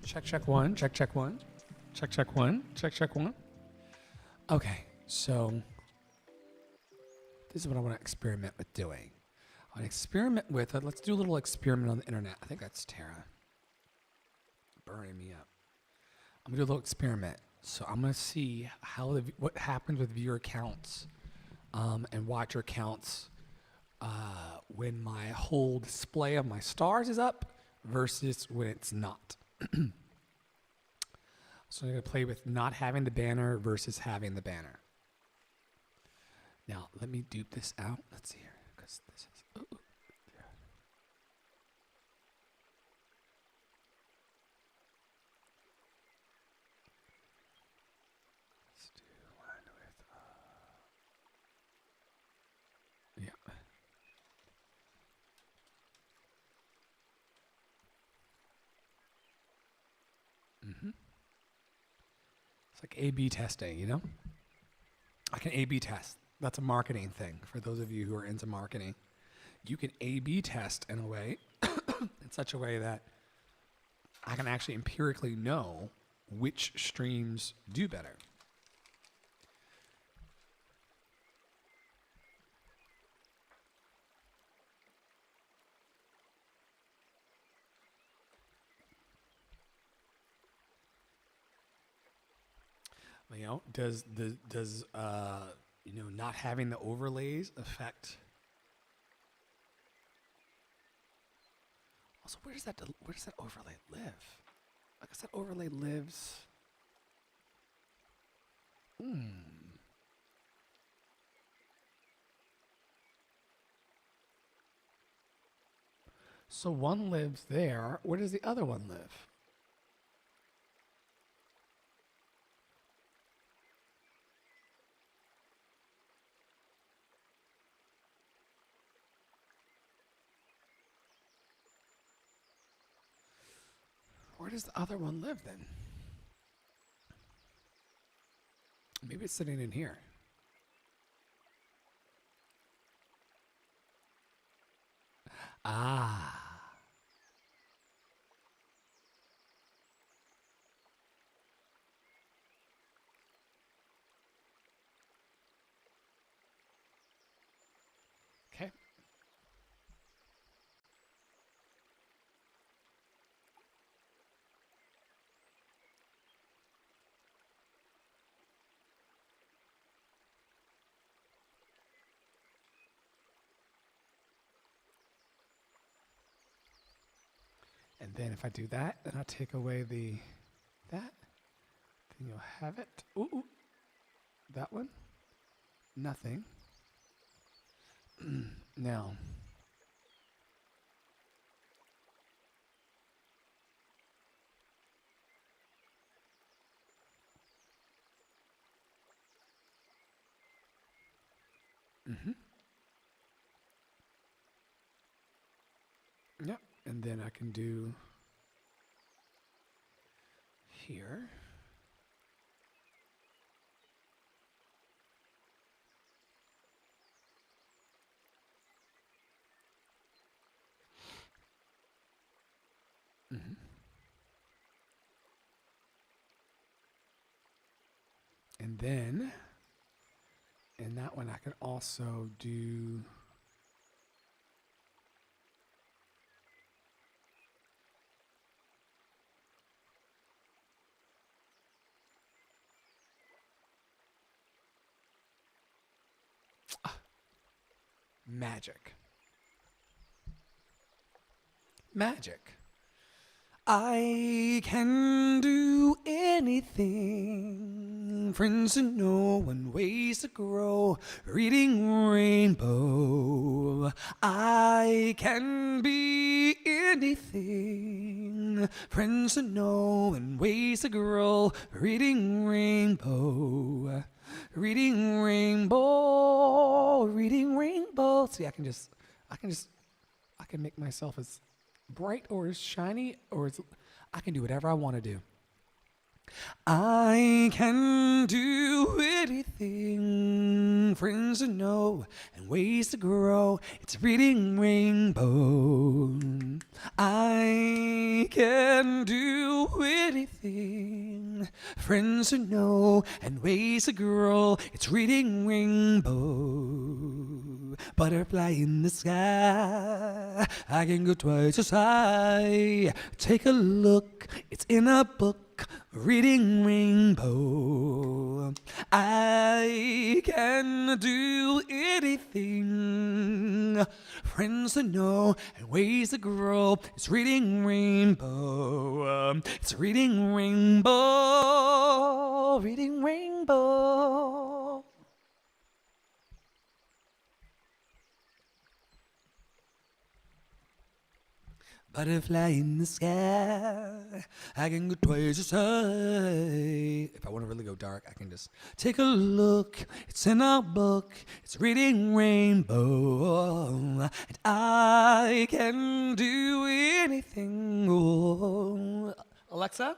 Check one. Check one. Check one. Okay, so this is what I want to experiment with doing. I want to experiment with it. Let's do a little experiment on the internet. I think that's Tara burning me up. I'm gonna do a little experiment. So I'm gonna see what happens with viewer counts and watcher counts when my whole display of my stars is up versus when it's not. So I'm going to play with not having the banner versus having the banner. Now, let me dupe this out. Let's see here. Because this is... yeah. Let's do one with... yeah. Mm-hmm. It's like A/B testing, you know? I can A/B test. That's a marketing thing for those of you who are into marketing. You can A/B test in a way, in such a way that I can actually empirically know which streams do better. You know, does not having the overlays affect? Also, where does that overlay live? I guess that overlay lives. So one lives there. Where does the other one live? Where does the other one live then? Maybe it's sitting in here. Ah. Okay. And then if I do that, then I'll take away that. Then you'll have it. Ooh. That one. Nothing. Now. Yep. And then I can do here. And then in that one, I can also do magic. Magic. I can do anything. Friends to know and ways to grow. Reading Rainbow. I can be anything. Friends to know and ways to grow. Reading Rainbow. Reading Rainbow. Reading Rainbow. See, I can make myself as bright or as shiny or as, I can do whatever I want to do. I can do anything, friends to know and ways to grow. It's reading rainbow. I can do anything, friends to know and ways to grow. It's reading rainbow. Butterfly in the sky, I can go twice as high. Take a look, it's in a book. Reading rainbow. I can do anything, friends to know and ways to grow. It's reading rainbow. It's reading rainbow. Reading rainbow. Butterfly in the sky, I can go twice as high. If I want to really go dark, I can just take a look. It's in our book. It's reading rainbow. And I can do anything. Oh. Alexa?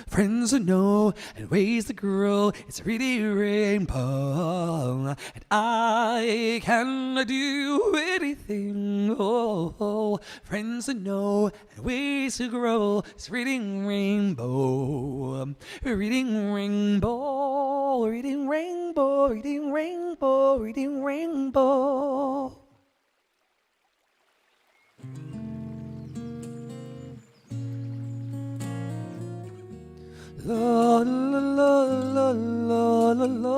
Friends to know and ways to grow. It's really rainbow. And I can do anything. Oh, friends to know and ways to grow. It's reading rainbow. Reading rainbow. Reading rainbow. Reading rainbow. Reading rainbow. La la la la la la la.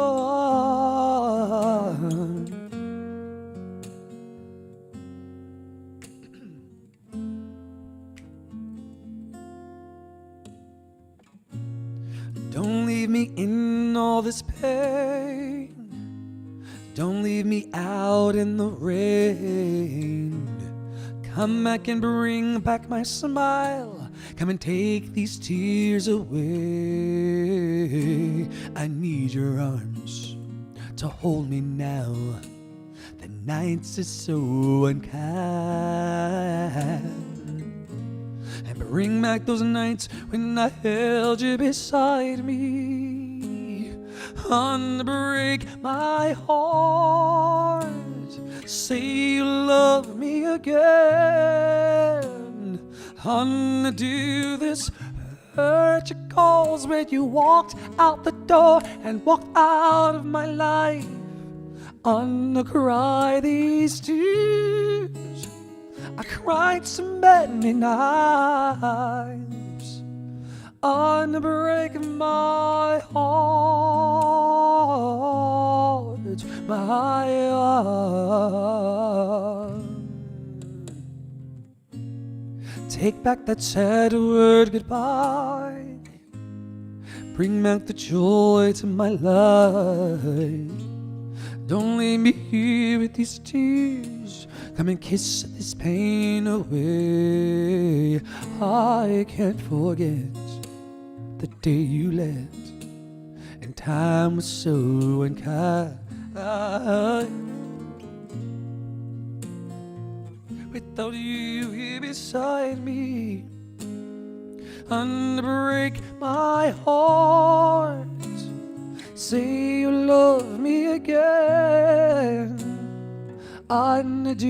Don't leave me in all this pain. Don't leave me out in the rain. Come back and bring back my smile. Come and take these tears away. I need your arms to hold me now. The nights are so unkind. And bring back those nights when I held you beside me. Unbreak my heart. Say you love me again. Undo this hurt you caused when you walked out the door and walked out of my life. Uncry these tears I cried so many nights. Unbreak my heart, my heart. Take back that sad word goodbye. Bring back the joy to my life. Don't leave me here with these tears. Come and kiss this pain away. I can't forget the day you left, and time was so unkind. Without you here beside me, unbreak my heart. Say you love me again. Undo